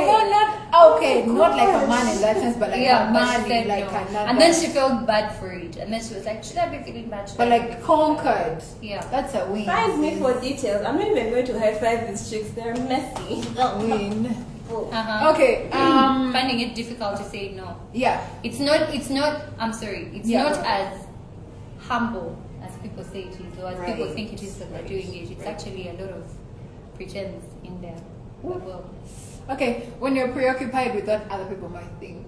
S3: No,
S2: not okay, not like a man in that sense, but like
S1: Yeah,
S2: a
S1: but she
S2: man
S1: said
S2: in like
S1: no.
S2: another.
S1: And then she felt bad for it. And then she was like, should I be feeling bad? Should
S2: but
S1: I
S2: like conquered.
S1: Yeah.
S2: That's a win.
S3: Find me for details. I'm not even going to high five these chicks. They're messy.
S2: That win.
S3: people.
S2: Okay.
S1: Finding it difficult to say no.
S2: Yeah.
S1: It's not, I'm sorry, it's
S2: Yeah.
S1: not as humble as people say it is, or as people
S2: Right.
S1: think it is that they're doing it. It's actually a lot of pretense in there. But well,
S2: Okay, when you're preoccupied with what other people might think.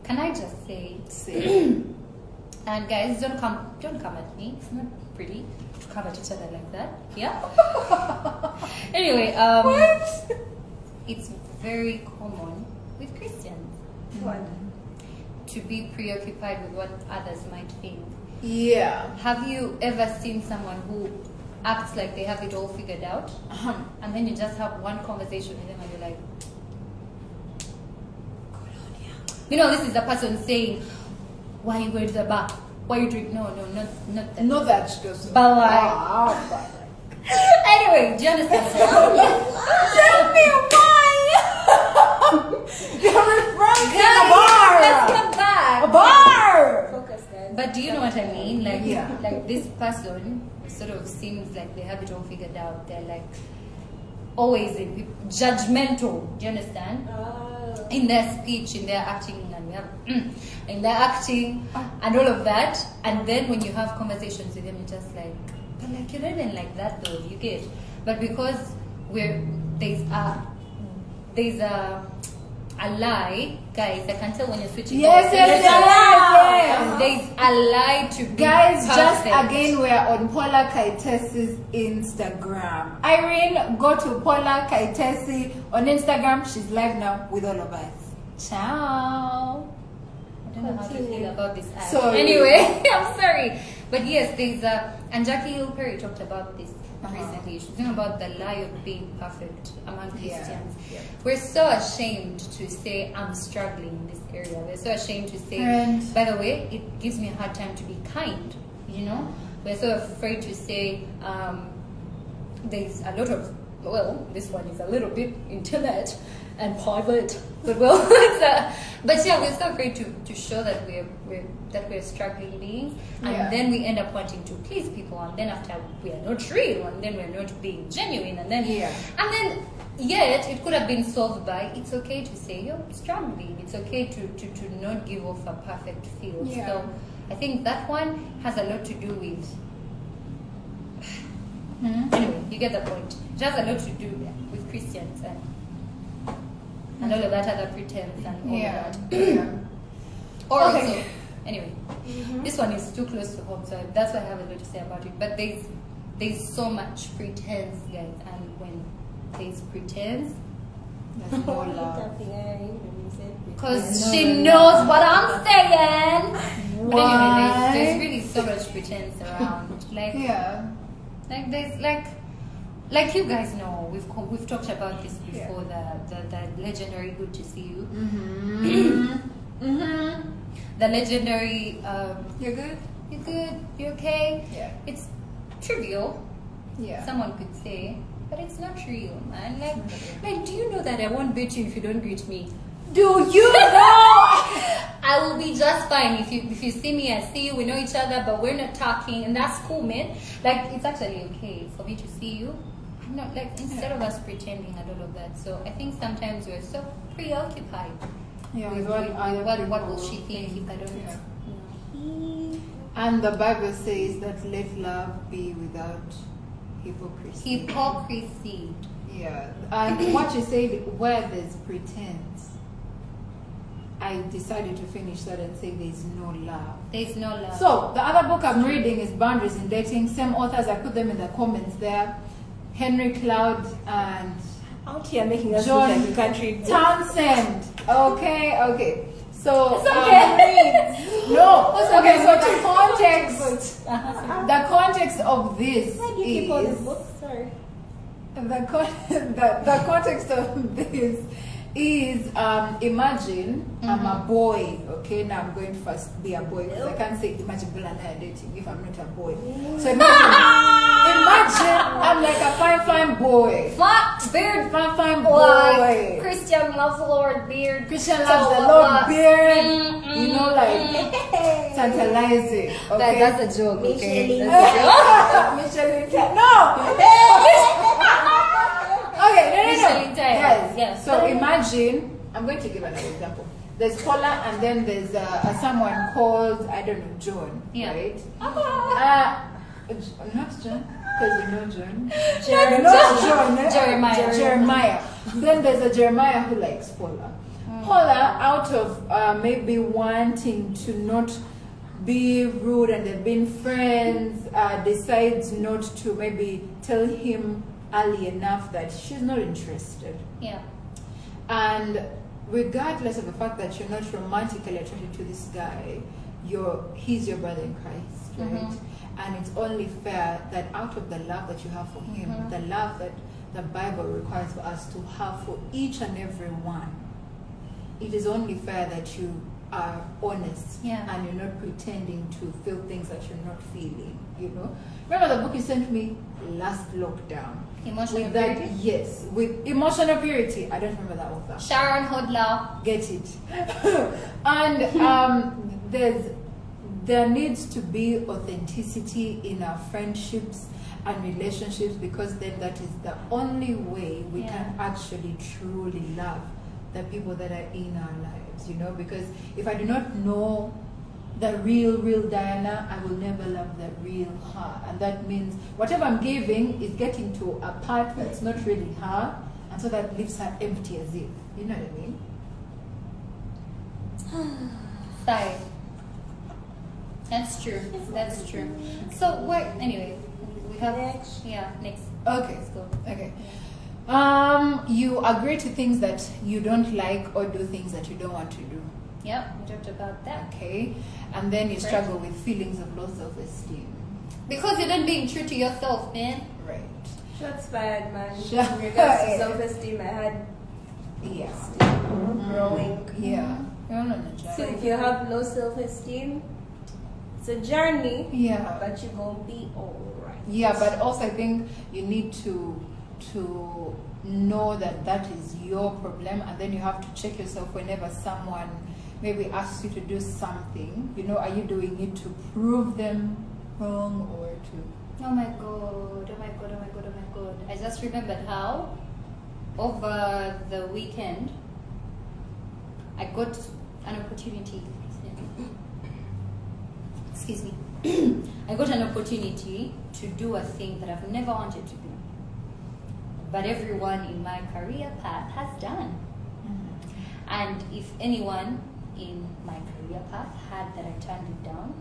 S1: can I just say,
S2: Say.
S1: and guys, don't come at me. It's not pretty to come at each other like that. Yeah. Anyway, it's very common with Christians
S3: What?
S1: to be preoccupied with what others might think.
S2: Yeah.
S1: Have you ever seen someone who acts like they have it all figured out, and then you just have one conversation with them and you're like, this is the person saying, why are you going to the bar? Why are you drinking? No, not that.
S2: Not that she goes.
S1: But like, anyway, do you understand?
S2: Tell me why. You're referring to a bar.
S1: Let's come back.
S2: A bar.
S3: Focus, guys.
S1: But do you know what I mean? Like,
S2: Yeah.
S1: like this person sort of seems like they have it all figured out. They're like always judgmental. Do you understand? In their speech, in their acting, and we have in their acting and all of that. And then when you have conversations with them, you're just like, but like you're not even like that though. You get, but because there's a lie, guys. I can tell when you're switching.
S2: Yes.
S1: There's a lie to be
S2: Guys, just
S1: perfect.
S2: again, we're on Paula Kaitesi's Instagram. Irene, go to Paula Kaitesi on Instagram. She's live now with all of us. Ciao.
S1: I don't know how to feel about this ad.
S2: Sorry.
S1: Anyway, I'm sorry. But yes, there's and Jackie Hill Perry talked about this recently. She's talking about the lie of being perfect among Christians.
S2: Yeah.
S1: We're so ashamed to say I'm struggling in this area. We're so ashamed to say,
S2: And-
S1: by the way, it gives me a hard time to be kind, We're so afraid to say there's a lot of, this one is a little bit internet and private, but but yeah, we're so afraid to show that we're struggling beings, and then we end up wanting to please people, and then after we are not real, and then we're not being genuine, and then yet it could have been solved by it's okay to say you're struggling. It's okay to not give off a perfect feel.
S2: Yeah.
S1: So I think that one has a lot to do with. Anyway, you get the point. It has a lot to do with Christians and all of that other pretense and all of that. Or also, anyway, this one is too close to home, so that's why I have a lot to say about it. But there's so much pretense, guys, and when there's pretense,
S2: There's no love.
S1: because she knows what I'm saying. But anyway, there's really so much pretense around. Like there's like you guys know, we've talked about this before. The legendary "Good to see you." The legendary
S2: You're good?
S1: "You're good, you're okay."
S2: Yeah.
S1: It's trivial.
S2: Yeah.
S1: Someone could say, but it's not real, man. Like, do you know that I won't beat you if you don't greet me?
S2: Do you know?
S1: I will be just fine if you see me. I see you. We know each other, but we're not talking, and that's cool, man. Like, it's actually okay for me to see you. I'm not like instead of us pretending and all of that. So I think sometimes we're so preoccupied.
S2: With
S1: What will she think if I don't?
S2: Yeah. And the Bible says that let love be without hypocrisy.
S1: Hypocrisy.
S2: Yeah. And what you said, where there's pretense, I decided to finish that and say there's no love.
S1: There's no love.
S2: So the other book I'm reading is Boundaries in Dating. Same authors, I put them in the comments there. Henry Cloud and
S3: Out here making us look like we can't read books.
S2: Townsend. Okay. So
S3: It's okay.
S2: no. Okay. So
S1: Uh-huh.
S2: the context of this
S3: Why do you keep all these
S2: is
S3: books? Sorry.
S2: the context of this is imagine I'm a boy. Okay, now I'm going to first be a boy because I can't say imagine Bella and I are dating if I'm not a boy. So imagine I'm like a fine boy.
S1: Beard.
S2: Fine boy.
S1: Like Christian loves the Lord beard.
S2: Christian loves the Lord beard. You know, like tantalizing. Okay.
S1: That's a joke. Okay.
S3: Michelin.
S1: That's a joke.
S2: Michelin. No. Okay. No.
S1: Michelin tire.
S2: Yes.
S1: Yes.
S2: imagine, I'm going to give another example. There's Paula, and then there's someone called, I don't know, John,
S1: Yeah.
S2: right? Not John, because you know John.
S3: Jeremiah.
S2: John, eh?
S1: Jeremiah.
S2: Jeremiah. Then there's a Jeremiah who likes Paula. Paula, out of maybe wanting to not be rude and they've been friends, decides not to maybe tell him early enough that she's not interested.
S1: Yeah.
S2: And regardless of the fact that you're not romantically attracted to this guy, he's your brother in Christ, right? And it's only fair that out of the love that you have for him, the love that the Bible requires for us to have for each and every one, it is only fair that you are honest and you're not pretending to feel things that you're not feeling, you know. Remember the book you sent me last lockdown?
S1: Emotional
S2: With
S1: purity?
S2: Yes, with emotional purity. I don't remember that author.
S1: Sharon Hodler.
S2: Get it. And there needs to be authenticity in our friendships and relationships, because then that is the only way we can actually truly love the people that are in our lives, you know. Because if I do not know the real Diana, I will never love the real her. And that means whatever I'm giving is getting to a part that's not really her, and so that leaves her empty as if, you know what I mean?
S1: Sorry. That's true. That's true. So what? Anyway, we have
S3: Next.
S1: next.
S2: Okay.
S1: Let's go.
S2: Okay. You agree to things that you don't like, or do things that you don't want to do.
S1: Yep, we talked about that.
S2: Okay. And then you struggle with feelings of low self-esteem.
S1: Because you're not being true to yourself, man.
S2: Right.
S3: Shots fired, man.
S2: Shots
S3: In regards to
S2: fired.
S3: self-esteem, I had
S2: Yeah.
S3: growing.
S2: Yeah. You're on a journey.
S3: So if you have low self-esteem, it's a journey,
S2: Yeah.
S3: but you're gonna be alright.
S2: Yeah, but also I think you need to know that that is your problem, and then you have to check yourself whenever someone maybe asks you to do something. You know, are you doing it to prove them wrong, or to...
S1: Oh my god, oh my god, oh my god, oh my god. I just remembered how over the weekend I got an opportunity. Excuse me. I got an opportunity to do a thing that I've never wanted to do, but everyone in my career path has done. And if anyone in my career path had that I turned it down,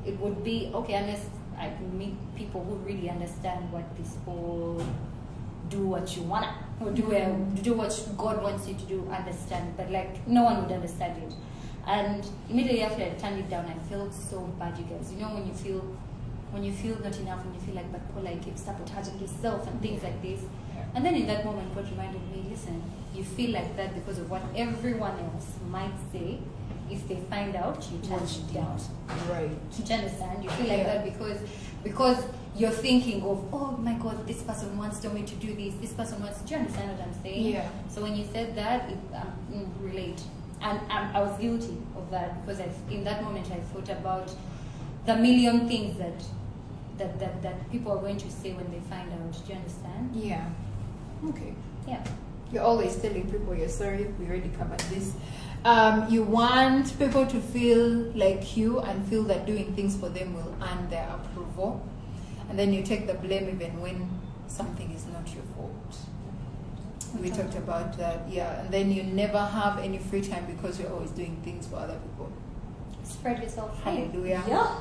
S1: it would be okay, unless I meet people who really understand what this whole do what you wanna, or do what God wants you to do, understand. But like, no one would understand it. And immediately after I turned it down, I felt so bad, you guys. You know, when you feel not enough, when you feel like, but Paula, I keep sabotaging yourself and things like this. And then in that moment, God reminded me, listen, you feel like that because of what everyone else might say. If they find out, you turn it down.
S2: Right.
S1: Do you understand? You feel like that because you're thinking of, oh my God, this person wants me to do this. This person wants. Do you understand what I'm saying?
S2: Yeah.
S1: So when you said that, it relate, and I was guilty of that, because in that moment I thought about the million things that people are going to say when they find out. Do you understand?
S2: Yeah. Okay.
S1: Yeah.
S2: You're always telling people you're sorry. We already covered this. You want people to feel like you and feel that doing things for them will earn their approval. And then you take the blame even when something is not your fault. We talked about that, yeah. And then you never have any free time because you're always doing things for other people.
S1: Spread yourself free.
S2: Hallelujah.
S3: Yeah.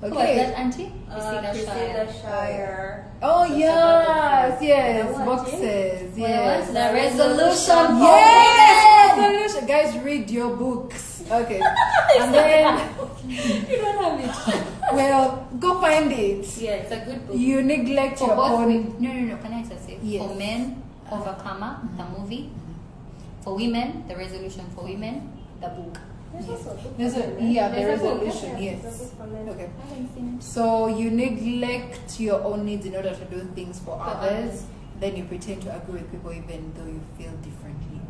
S1: Who was that, Auntie?
S3: Christina Shire.
S2: Oh, yes,
S3: Yeah,
S2: boxes,
S1: What
S2: yes.
S1: was the resolution?
S2: Yes, resolution. Guys, read your books. Okay. And then,
S3: You don't have it.
S2: well, go find it.
S1: Yeah, it's a good book.
S2: You neglect
S1: For
S2: your
S1: both
S2: own.
S1: no. Can I just say?
S2: Yes.
S1: For men, Overcomer, the movie. For women, the resolution for women, the book.
S3: There's also a book
S2: There's
S3: for
S2: a,
S3: men.
S2: yeah, the
S1: There's a book,
S2: resolution,
S3: There's a
S2: yes.
S3: book for men.
S2: Okay.
S1: I haven't seen it.
S2: So you neglect your own needs in order to do things for others.
S1: others.
S2: Then you pretend to agree with people even though you feel differently.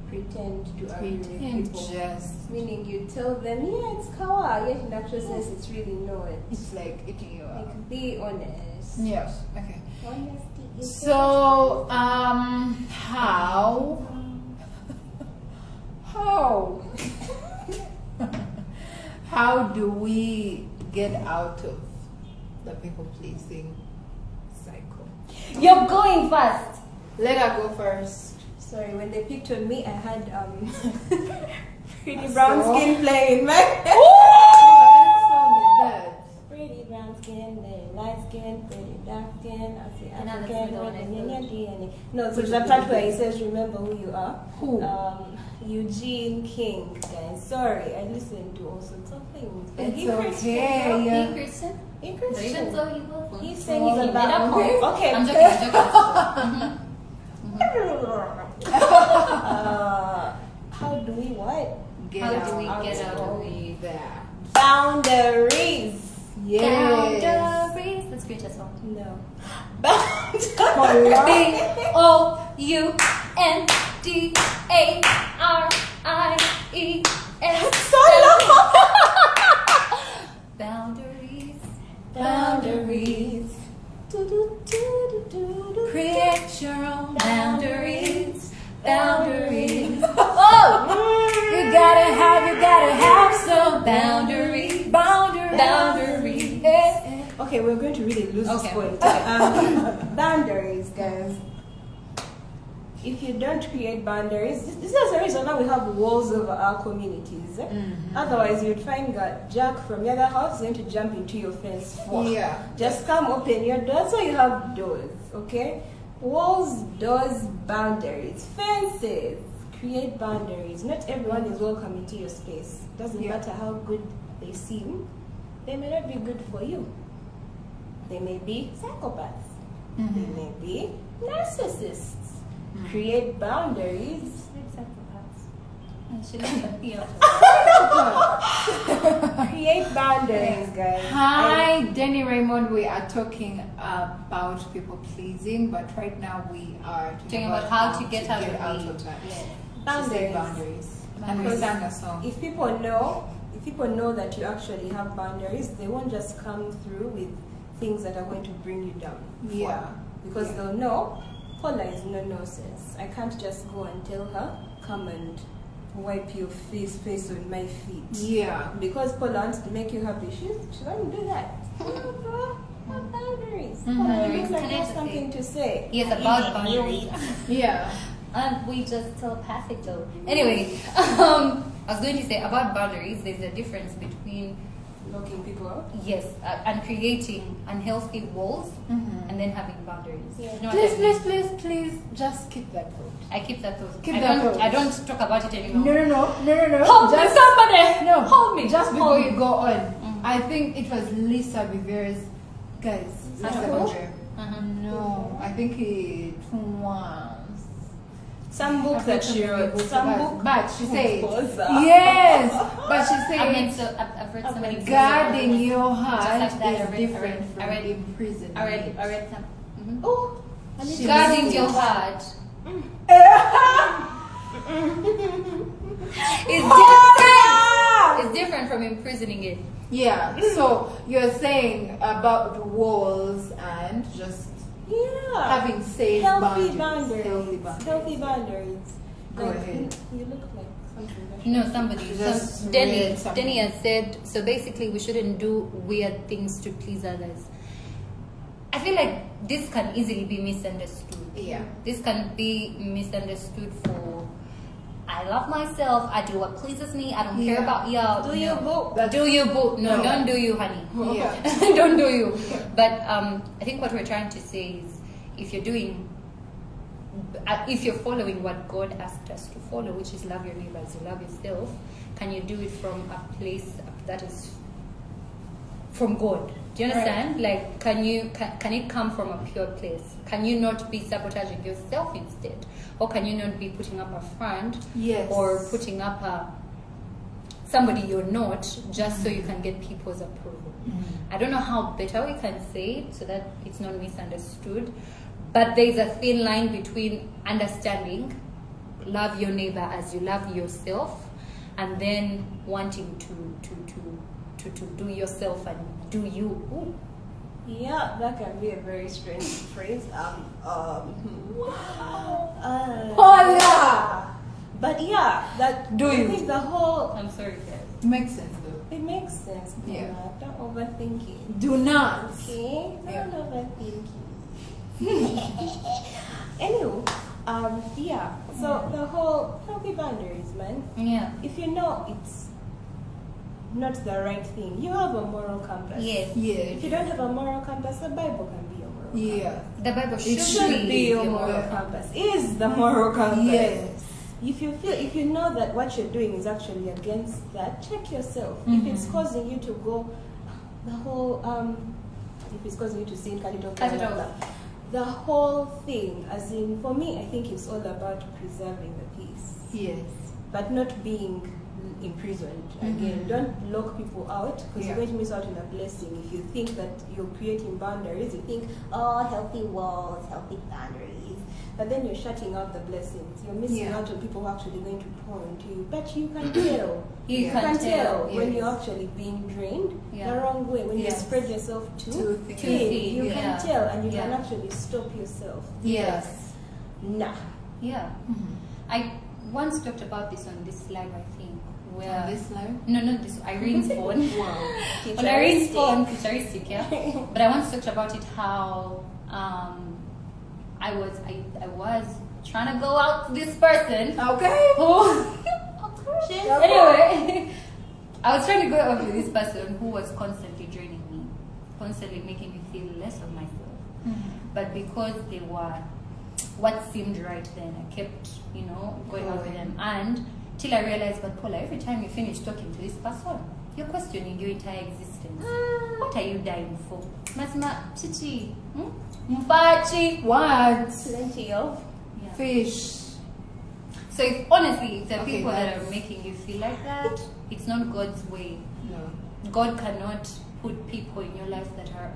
S3: Pretend to agree with
S2: Pretend
S3: people.
S2: just.
S3: Meaning you tell them, yeah, it's kawa, yet in actual sense it's really not.
S2: It's like eating you up.
S3: Like, be honest.
S2: Yes. Okay.
S3: Honesty is
S2: So, how do we get out of the people pleasing cycle?
S1: You're going first.
S2: Let her go first.
S3: Sorry, when they picked on me, I had pretty
S2: A
S3: brown
S2: song?
S3: skin playing in my head.
S2: What song is that?
S3: Pretty brown skin, very light skin, pretty dark skin. I say
S1: And that's
S3: African,
S1: the one I
S3: red,
S1: thought.
S3: DNA. No, so the part where he says, "Remember who you are."
S2: Who?
S3: Eugene King, guys. Sorry, I listened to all sorts of things. But
S2: It's
S3: he Christian,
S2: okay,
S3: no?
S2: yeah.
S1: Be Christian.
S3: He
S1: But even
S3: Christian.
S1: though he was.
S3: He sings
S1: He made
S3: about
S1: up for it.
S3: okay.
S1: I'm joking. I'm joking.
S3: How do we what?
S1: How do we
S3: out
S1: get out of
S2: of that?
S3: Boundaries.
S2: Yes.
S1: Boundaries. That's great as well.
S3: No.
S1: Boundaries.
S3: So long.
S1: Boundaries.
S3: Boundaries.
S1: Create your own boundaries. Boundaries. Oh, you gotta have some boundaries. Boundaries.
S3: Okay, we're going to really lose this
S1: Okay.
S3: point. Boundaries, guys. If you don't create boundaries, this is the reason why we have walls over our communities. Otherwise, you'd find that Jack from the other house going to jump into your fence.
S2: Yeah.
S3: Just come open your door. That's why you have doors, okay? Walls, doors, boundaries, fences. Create boundaries. Not everyone is welcome into your space. Doesn't
S2: Yeah.
S3: matter how good they seem. They may not be good for you. They may be psychopaths. They may be narcissists. Create boundaries. Create boundaries, guys.
S2: Hi, Denny Raymond. We are talking about people pleasing, but right now we are
S1: Talking about how to get out of it.
S2: that.
S1: Yes.
S2: To say
S3: Boundaries.
S2: boundaries. And we
S3: Because
S2: sang a song.
S3: If people know that you actually have boundaries, they won't just come through with things that are going to bring you down.
S2: Yeah.
S3: Because
S2: Yeah.
S3: they'll know Paula is no nonsense. I can't just go and tell her, come and wipe your face on my feet.
S2: Yeah.
S3: Because Paula wants to make you happy, she won't do that. Have boundaries.
S1: Boundaries.
S3: Like
S1: Can I
S3: have
S1: just
S3: something to say.
S1: Yes, about boundaries.
S2: Yeah.
S1: And we just telepathic though. Anyway, I was going to say about boundaries. There's a difference between
S3: Locking people out.
S1: yes and creating unhealthy walls and then having boundaries.
S3: Yeah.
S1: You know what I mean?
S2: Please, just keep that thought.
S1: I keep that thought.
S2: Keep that thought.
S1: I don't talk about it anymore.
S2: No.
S1: Hold me,
S2: Just-
S1: somebody.
S2: No,
S1: Hold me.
S2: Just before
S1: Hold
S2: you
S1: me.
S2: go on, I think it was Lisa Rivera's guys. Lisa
S1: Who?
S2: Rivera. No, I think it was.
S3: Some book that she wrote. Some book.
S2: But she said
S3: was,
S2: yes. But she
S1: I mean,
S2: said
S1: so I've read so many books.
S2: guarding your
S1: Just
S2: heart
S1: like that, I
S2: is
S1: read-
S2: different
S1: I
S2: from
S1: read-
S2: imprisonment.
S1: I read some.
S3: Oh,
S2: She
S1: Guarding
S2: was-
S1: your heart is different. It's different from imprisoning it.
S2: Yeah. So you're saying about the walls and just
S3: yeah.
S2: having safe
S3: Healthy
S2: boundaries.
S3: boundaries. Healthy boundaries.
S2: Go ahead.
S3: You look like something. that-
S1: No, somebody.
S2: Just read
S1: Denny
S2: something.
S1: has said, so basically we shouldn't do weird things to please others. I feel like this can easily be misunderstood.
S2: Yeah.
S1: This can be misunderstood for, I love myself, I do what pleases me, I don't care
S2: Yeah.
S1: about y'all.
S3: Do you boo?
S1: Do you boo? No,
S2: No.
S1: don't do you, honey.
S2: Yeah.
S1: Don't do you. But I think what we're trying to say is, if you're following what God asked us to follow, which is love your neighbor as you love yourself, can you do it from a place that is from God? Do you understand? Like, can it come from a pure place? Can you not be sabotaging yourself instead? Or can you not be putting up a front?
S2: Yes.
S1: Or putting up somebody you're not, just so you can get people's approval? I don't know how better we can say it so that it's not misunderstood. But there's a thin line between understanding, love your neighbor as you love yourself, and then wanting to do yourself and do you. Ooh.
S3: Yeah, that can be a very strange phrase.
S2: Paula!
S3: But yeah, that
S2: Do
S3: I
S2: you?
S3: think the whole
S1: I'm sorry, guys.
S2: Makes sense though.
S3: it makes sense.
S2: Yeah.
S3: Don't overthink it.
S2: Do not.
S3: Okay, don't
S2: Yeah.
S3: overthink it. Anyway, yeah. So the whole healthy boundaries, man.
S1: Yeah.
S3: If you know it's not the right thing, you have a moral compass.
S1: Yes.
S2: Yeah.
S3: If you don't have a moral compass, the Bible can be your moral compass.
S2: Yeah.
S1: The Bible
S2: It
S3: Should be your moral
S2: Yeah.
S3: compass. Is the moral compass.
S2: Yes.
S3: If you know that what you're doing is actually against that, check yourself.
S1: Mhm.
S3: If it's causing you to go, the whole if it's causing you to sin, cut it off.
S1: Cut it
S3: blah, blah,
S1: off.
S3: blah. The whole thing, as in, for me, I think it's all about preserving the peace,
S2: Yes.
S3: but not being imprisoned. Again,
S2: Mhm.
S3: don't lock people out because
S2: Yeah.
S3: you're going to miss out on a blessing if you think that you're creating boundaries. You think, oh, healthy walls, healthy boundaries. But then you're shutting out the blessings. You're missing
S2: Yeah.
S3: out on people who are actually going to pour into you. But you can tell.
S1: You
S2: Yeah.
S1: can tell.
S3: when
S2: yes.
S3: you're actually being drained
S1: Yeah.
S3: the wrong way. When you
S2: Yes.
S3: spread yourself too
S2: Too
S3: thin,
S2: thin,
S3: you
S1: yeah.
S3: can tell, and you can
S1: Yeah.
S3: actually stop yourself.
S2: Yes.
S3: Nah.
S1: Yeah.
S2: Mhm.
S1: I once talked about this on this live, I think, where
S2: On this live?
S1: no, not this Irene's phone.
S2: Wow.
S1: On Irene's phone, futuristic, yeah. But I once talked about it how I was trying to go out with this person.
S2: Okay.
S1: Who
S3: Shit.
S1: anyway, I was trying to go out with this person who was constantly draining me, constantly making me feel less of myself. But because they were what seemed right then, I kept, going out with them. And till I realized, but Paula, every time you finish talking to this person, you're questioning your entire existence. What are you dying for? Masma, chichi, mpachi,
S2: What?
S3: Plenty of.
S1: yeah.
S2: Fish.
S1: So if honestly, if the
S2: Okay,
S1: people that
S2: that's-
S1: are making you feel like that, it's not God's way.
S2: No.
S1: God cannot put people in your life that are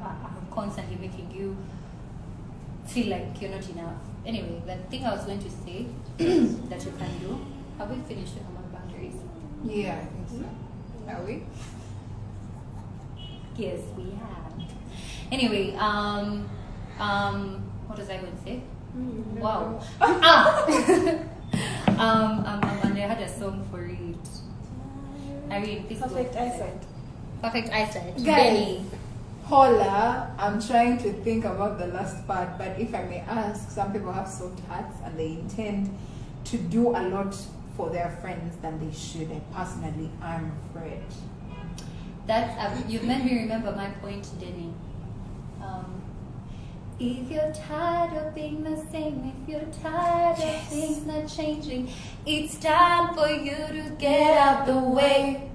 S1: constantly making you feel like you're not enough. Anyway, the thing I was going to say that you can do, have we finished talking about boundaries?
S2: Yeah, I think so. Are we?
S1: Yes, we have. Anyway, what was I going to say? Wow. And I had a song for it. Irene, please go.
S3: Perfect eyesight.
S1: Perfect eyesight.
S2: Guys.
S1: Benny.
S2: Paula, I'm trying to think about the last part, but if I may ask, some people have soft hearts and they intend to do a lot for their friends than they should. And personally, I'm afraid.
S1: That's you've made me remember my point, Denny. If you're tired of being the same, if you're tired of things not changing, it's time for you to get out the way.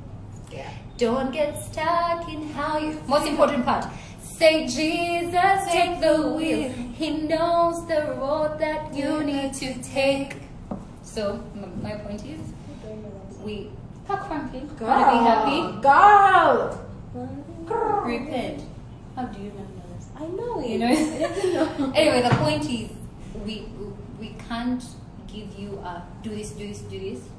S2: Yeah.
S1: Don't get stuck in how you. Most important part. Say, Jesus, take the wheel. He knows the road that you need to take. So my point is, we how cranky,
S2: Girl.
S1: wanna
S2: Girl.
S1: be happy, repent. How do you know this?
S3: I know it.
S1: You know. Anyway, the point is, we can't give you a do this,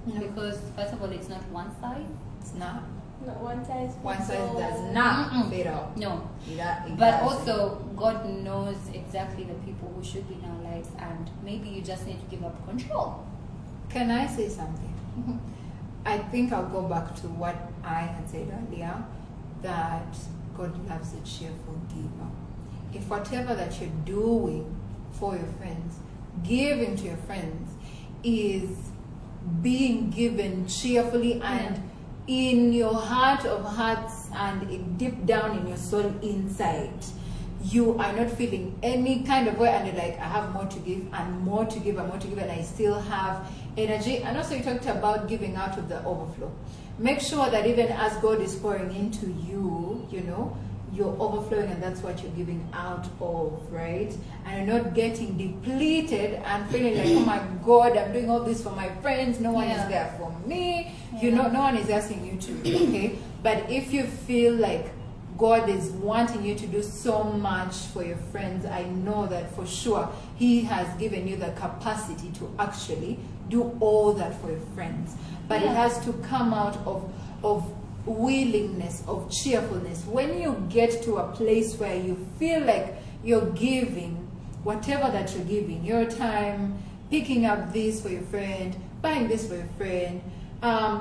S2: No.
S1: because first of all, it's not one size.
S2: It's not.
S3: Not one size.
S2: One size
S3: fits all.
S2: does not
S1: Mm-mm.
S2: fit all.
S1: No.
S2: It
S1: But
S2: doesn't.
S1: also, God knows exactly the people who should be in our lives, and maybe you just need to give up control.
S2: Can I say something? I think I'll go back to what I had said earlier, that God loves a cheerful giver. If whatever that you're doing for your friends, giving to your friends, is being given cheerfully and in your heart of hearts and deep down in your soul inside, you are not feeling any kind of way, and you're like, I have more to give and more to give and more to give, and I still have energy. And also you talked about giving out of the overflow. Make sure that even as God is pouring into you, you're overflowing, and that's what you're giving out of, right? And you're not getting depleted and feeling like, oh my God, I'm doing all this for my friends, no one is there for me. No one is asking you to, okay? But if you feel like God is wanting you to do so much for your friends, I know that for sure He has given you the capacity to actually do all that for your friends. But it has to come out of willingness, of cheerfulness, when you get to a place where you feel like you're giving whatever that you're giving, your time, picking up this for your friend, buying this for your friend,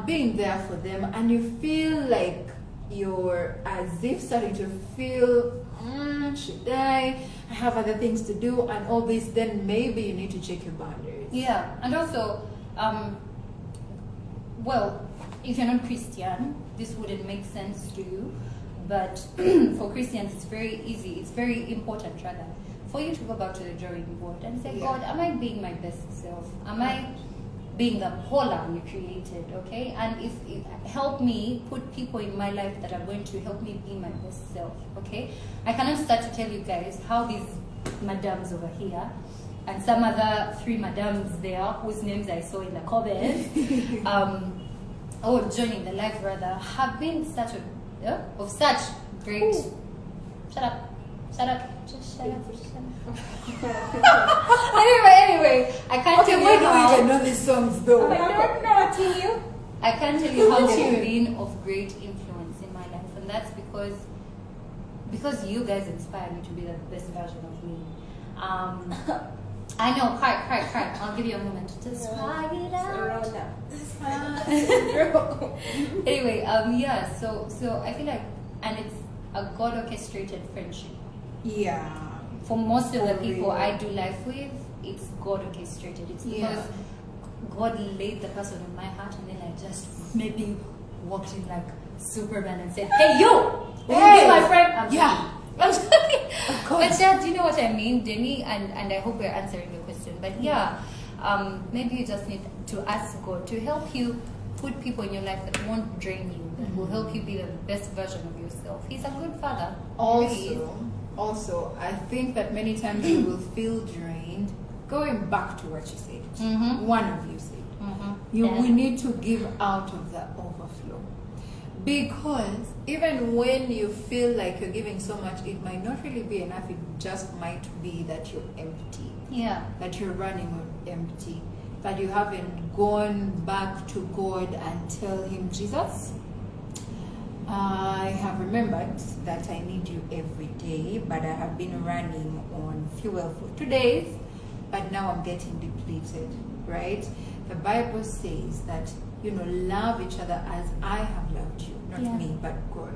S2: being there for them, and you feel like you're as if starting to feel, should I have other things to do and all this, then maybe you need to check your boundaries.
S1: Yeah, and also, well, if you're not Christian, this wouldn't make sense to you, but for Christians, it's very easy, it's very important rather, for you to go back to the drawing board and say, God, am I being my best self? Am I being the Paula you created, okay? And if help me put people in my life that are going to help me be my best self, okay? I cannot start to tell you guys how these madams over here and some other 3 madams there whose names I saw in the comments, or joining the live rather, have been such of such great. Ooh. Shut up, just shut up. anyway, I can't tell you
S2: why
S1: how.
S2: do we even know these songs though?
S3: I don't know, continue.
S1: I can't tell you how you've been of great influence in my life, and that's because you guys inspire me to be the best version of me. I know, cry. I'll give you a moment to just cry it out. Anyway, yeah. So I feel like, and it's a God orchestrated friendship.
S2: Yeah.
S1: For most of the people I do life with, it's God orchestrated. It's because God laid the person in my heart, and then I just maybe walked in like Superman and said, "Hey, you! Will you be my friend?" I'm joking. But yeah, do you know what I mean, Demi? And I hope we're answering your question. But yeah, maybe you just need to ask God to help you put people in your life that won't drain you, that will help you be the best version of yourself. He's a good father.
S2: Also, I think that many times you will feel drained. Going back to what you said, one of you said, we need to give out of the overflow. Because even when you feel like you're giving so much, it might not really be enough. It just might be that you're empty.
S1: Yeah.
S2: That you're running on empty. That you haven't gone back to God and tell Him, Jesus, I have remembered that I need you every day, but I have been running on fuel for 2 days, but now I'm getting depleted, right? The Bible says that, love each other as I have loved you, not me, but God.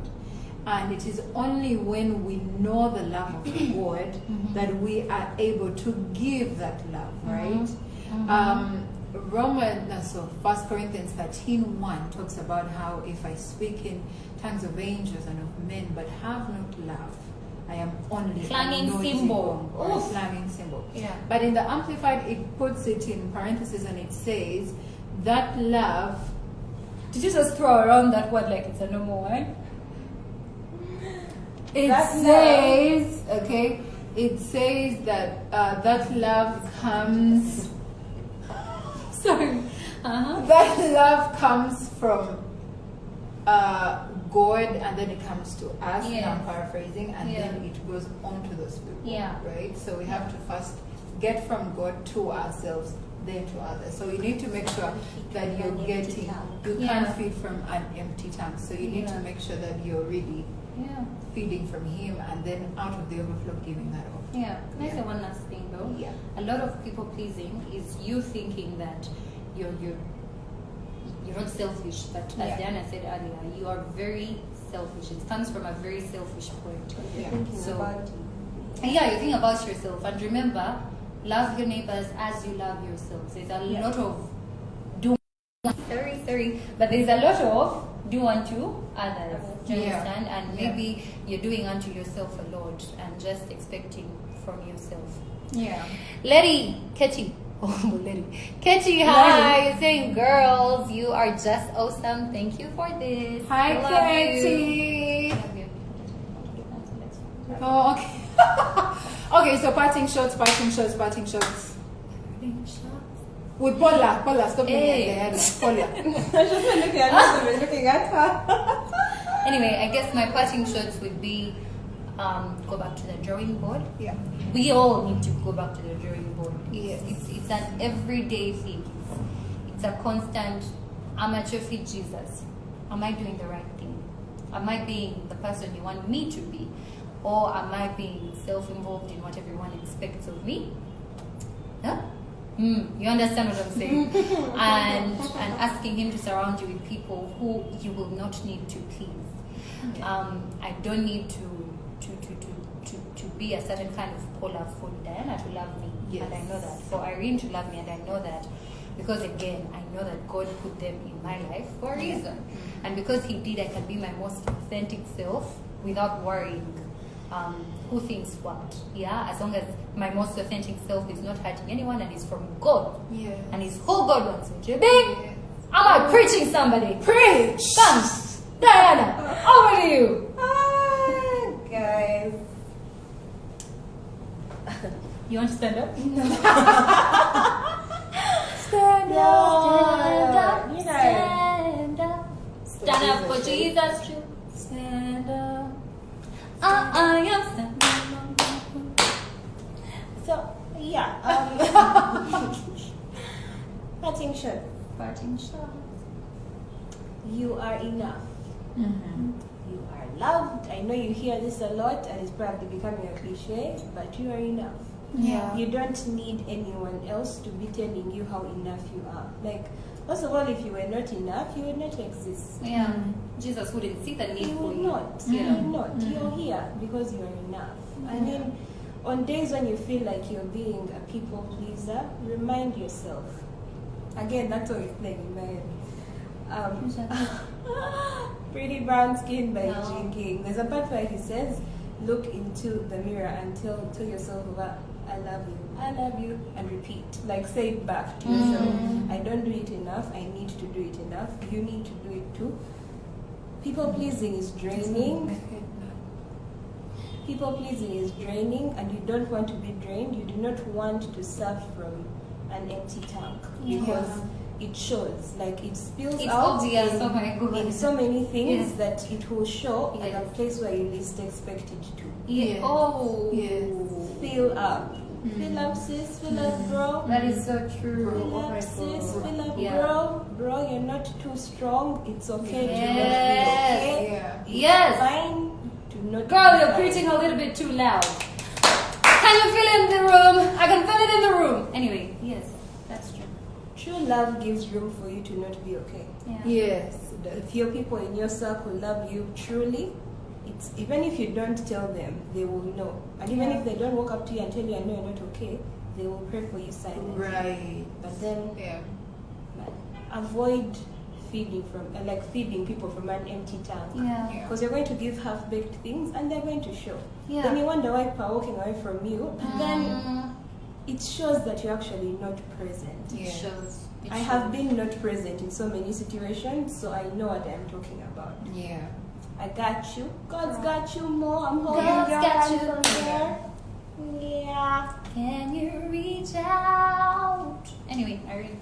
S2: And it is only when we know the love of God that we are able to give that love, right? So 1 Corinthians 13:1 talks about how if I speak in tongues of angels and of men but have not love, I am only
S1: clanging
S2: a noisy
S1: cymbal.
S2: gong or a clanging cymbal.
S1: Yeah.
S2: But in the Amplified, it puts it in parentheses and it says that love.
S1: Did you just throw around that word like it's a normal one?
S2: It says that that love comes.
S1: Sorry.
S2: That love comes from God, and then it comes to us.
S1: Yes.
S2: I'm paraphrasing, and then it goes on to those people.
S1: Yeah.
S2: Right. So we have to first get from God to ourselves, then to others. So you need to make sure that you're getting. You can't feed from an empty tank. So you need to make sure that you're really feeding from Him, and then out of the overflow, giving that off.
S1: Yeah. Can I say one last thing though?
S2: Yeah.
S1: A lot of people pleasing is you thinking that you're not selfish, but as Diana said earlier, you are very selfish. It comes from a very selfish point.
S3: Yeah. You
S1: think about yourself, and remember, love your neighbors as you love yourselves. There's a lot of do. Sorry, but there's a lot of do unto others. Do you understand? And maybe you're doing unto yourself a lot and just expecting from yourself.
S2: Yeah.
S1: Katie, hi. You're saying, girls, you are just awesome. Thank you for this.
S2: Hi, Katie. Oh, okay. Okay, so parting shots. With Paula, stop looking at the Paula.
S3: I was looking at her.
S1: Anyway, I guess my parting shots would be go back to the drawing board.
S2: Yeah.
S1: We all need to go back to the drawing board.
S2: Yes.
S1: It's an everyday thing. It's a constant amateur feed Jesus. Am I doing the right thing? Am I being the person you want me to be? Or am I being self-involved in what everyone expects of me? Huh? You understand what I'm saying? and asking him to surround you with people who you will not need to please. I don't need to be a certain kind of Paula for Diana to love me.
S2: Yes.
S1: And I know that. For Irene to love me, and I know that. Because again, I know that God put them in my life for a reason. And because he did, I can be my most authentic self without worrying who thinks what. Yeah, as long as my most authentic self is not hurting anyone and is from God.
S2: Yeah.
S1: And is who God wants me to be. Am I preaching somebody?
S2: Preach!
S1: Come, Diana, over to you.
S3: Guys.
S1: You want to stand up?
S3: No.
S1: Stand
S3: No.
S1: up,
S3: You know.
S1: stand up. Stand up for Jesus, true. Stand up. I am stand up.
S3: So, yeah. Parting shot.
S1: Parting shot.
S3: You are enough.
S2: Mm-hmm.
S3: You are loved. I know you hear this a lot and it's probably becoming a cliche, but you are enough.
S2: Yeah.
S3: You don't need anyone else to be telling you how enough you are. Like, first of all, if you were not enough, you would not exist.
S1: Yeah. Jesus wouldn't see the need
S3: You
S1: for
S3: would
S1: you.
S3: not.
S1: Yeah.
S3: You would not. You're here because you are enough. I mean, on days when you feel like you're being a people pleaser, remind yourself. Again, that's always playing in my head. Pretty Brown Skin by
S1: No.
S3: Gene King. There's a part where he says, look into the mirror and tell yourself, I love you, and repeat. Like, say it back to yourself. I don't do it enough, I need to do it enough, you need to do it too. People pleasing is draining. People pleasing is draining, and you don't want to be drained. You do not want to serve from an empty tank because it shows, like it spills
S1: It's
S3: out
S1: obvious,
S3: in,
S1: oh my God.
S3: in so many things
S1: Yes.
S3: that it will show in a
S1: Yes.
S3: place where you least expect it to.
S1: Yeah.
S2: Yes.
S1: Oh.
S2: Yes.
S3: Fill up. Fill up, sis. Fill up, bro.
S1: That is so true.
S3: Fill up, sis. Fill up,
S1: Yeah.
S3: bro. Bro, you're not too strong. It's okay
S1: Yes.
S3: to not be okay.
S2: Yeah.
S3: It's
S1: Yes.
S3: fine to not
S1: Girl,
S3: be
S1: you're
S3: fine.
S1: preaching a little bit too loud. Can you feel it in the room? I can feel it in the room. Anyway, yes, that's true.
S3: True love gives room for you to not be okay.
S1: Yeah.
S2: Yes.
S3: If your people in your circle love you truly, it's even if you don't tell them, they will know. And even if they don't walk up to you and tell you, I know you're not okay, they will pray for you silently.
S2: Right.
S3: But then
S2: Yeah.
S3: avoid feeding people from an empty tank.
S1: Yeah.
S3: Because you're going to give half-baked things and they're going to show.
S1: Yeah.
S3: Then you wonder why people are walking away from you, and then it shows that you're actually not present.
S1: It
S2: Yeah.
S1: shows. It
S3: I
S1: shows.
S3: have been not present in so many situations, so I know what I'm talking about.
S2: Yeah.
S3: I got you. God's got you more. I'm holding
S1: God's
S3: your
S1: got
S3: hand
S1: you.
S3: from there. Yeah.
S1: Can you reach out? Anyway, Irene.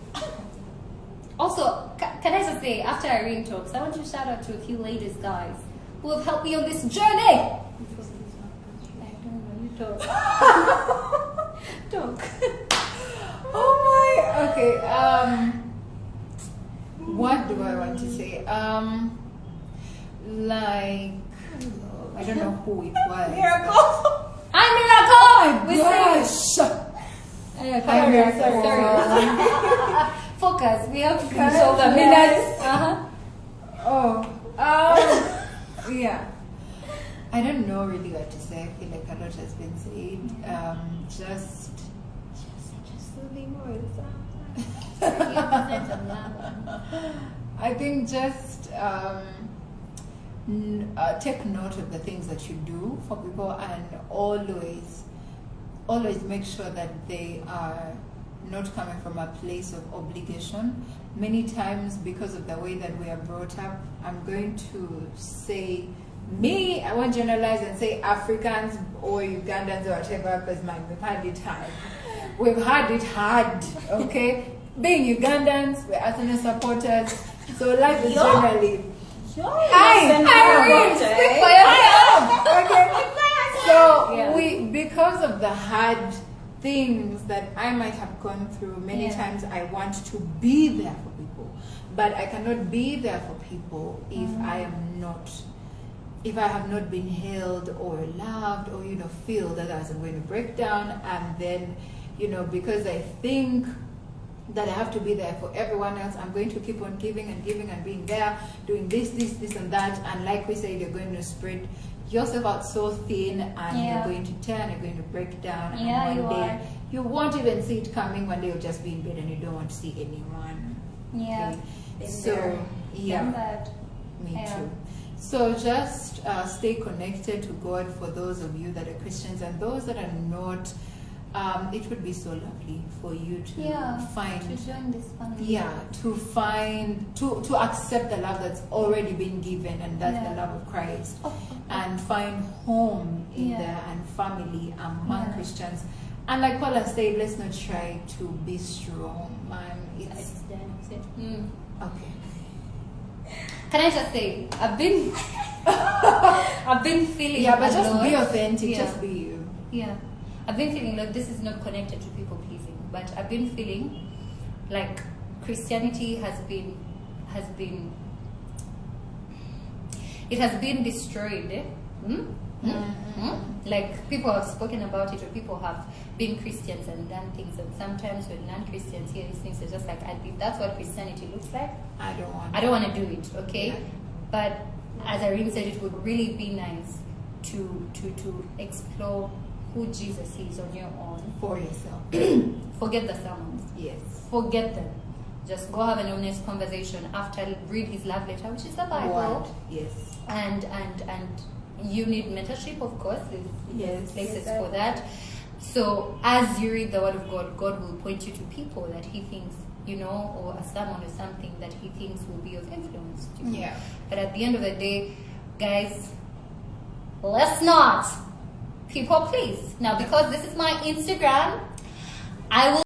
S1: Also, can I just say, after Irene talks, I want to shout out to a few ladies, guys, who have helped me on this journey. I don't know, you talk. Talk.
S2: Oh my. Okay. What do I want to say? Like, I don't know who it was.
S3: Miracle.
S1: I'm Miracle! We
S2: Gosh.
S1: sing.
S2: Hi, Miracle.
S1: Sorry. Focus. We have to finish
S2: Focus,
S1: all the
S2: yes.
S1: minutes.
S2: Oh. Yeah. I don't know really what to say. I feel like a lot has been said. Just soothing words. I think just take note of the things that you do for people, and always make sure that they are not coming from a place of obligation. Many times, because of the way that we are brought up, I'm going to say me, I won't generalize and say Africans or Ugandans or whatever, because we've had it hard. We've had it hard, okay? Being Ugandans, we're Arsenal supporters, so life is generally... Okay. So because of the hard things that I might have gone through, many times I want to be there for people. people. But I cannot be there for people if I am not, if I have not been held or loved, or feel that I'm going to break down, and then because I think that I have to be there for everyone else, I'm going to keep on giving and giving and being there, doing this and that, and like we said, you're going to spread yourself out so thin, and you're going to turn, you're going to break down, and one day you won't even see it coming. One day you'll just be in bed and you don't want to see anyone. So me too. So just stay connected to God for those of you that are Christians, and those that are not. It would be so lovely for you to find,
S1: to join this family.
S2: To find, to accept the love that's already been given, and that's the love of Christ, and find home in there, and family among Christians. And like Paula said, let's not try to be strong, man. It's
S1: done.
S2: Okay.
S1: Can I just say, I've been feeling
S2: but just be authentic, just be you.
S1: I've been feeling like this is not connected to people pleasing, but I've been feeling like Christianity has been destroyed. Like people have spoken about it, or people have been Christians and done things, and sometimes when non-Christians hear these things, they're just like, if that's what Christianity looks like, I don't want to do it, okay? But as Irene said, it would really be nice to explore who Jesus is on your own.
S2: For yourself.
S1: Forget the sermons.
S2: Yes.
S1: Forget them. Just go have an honest conversation after read his love letter, which is the Bible.
S2: Word. Yes.
S1: And you need mentorship, of course. There's places for that. So as you read the Word of God, God will point you to people that He thinks, or a sermon or something that He thinks will be of influence to you. But at the end of the day, guys, let's not people please. Now, because this is my Instagram, I will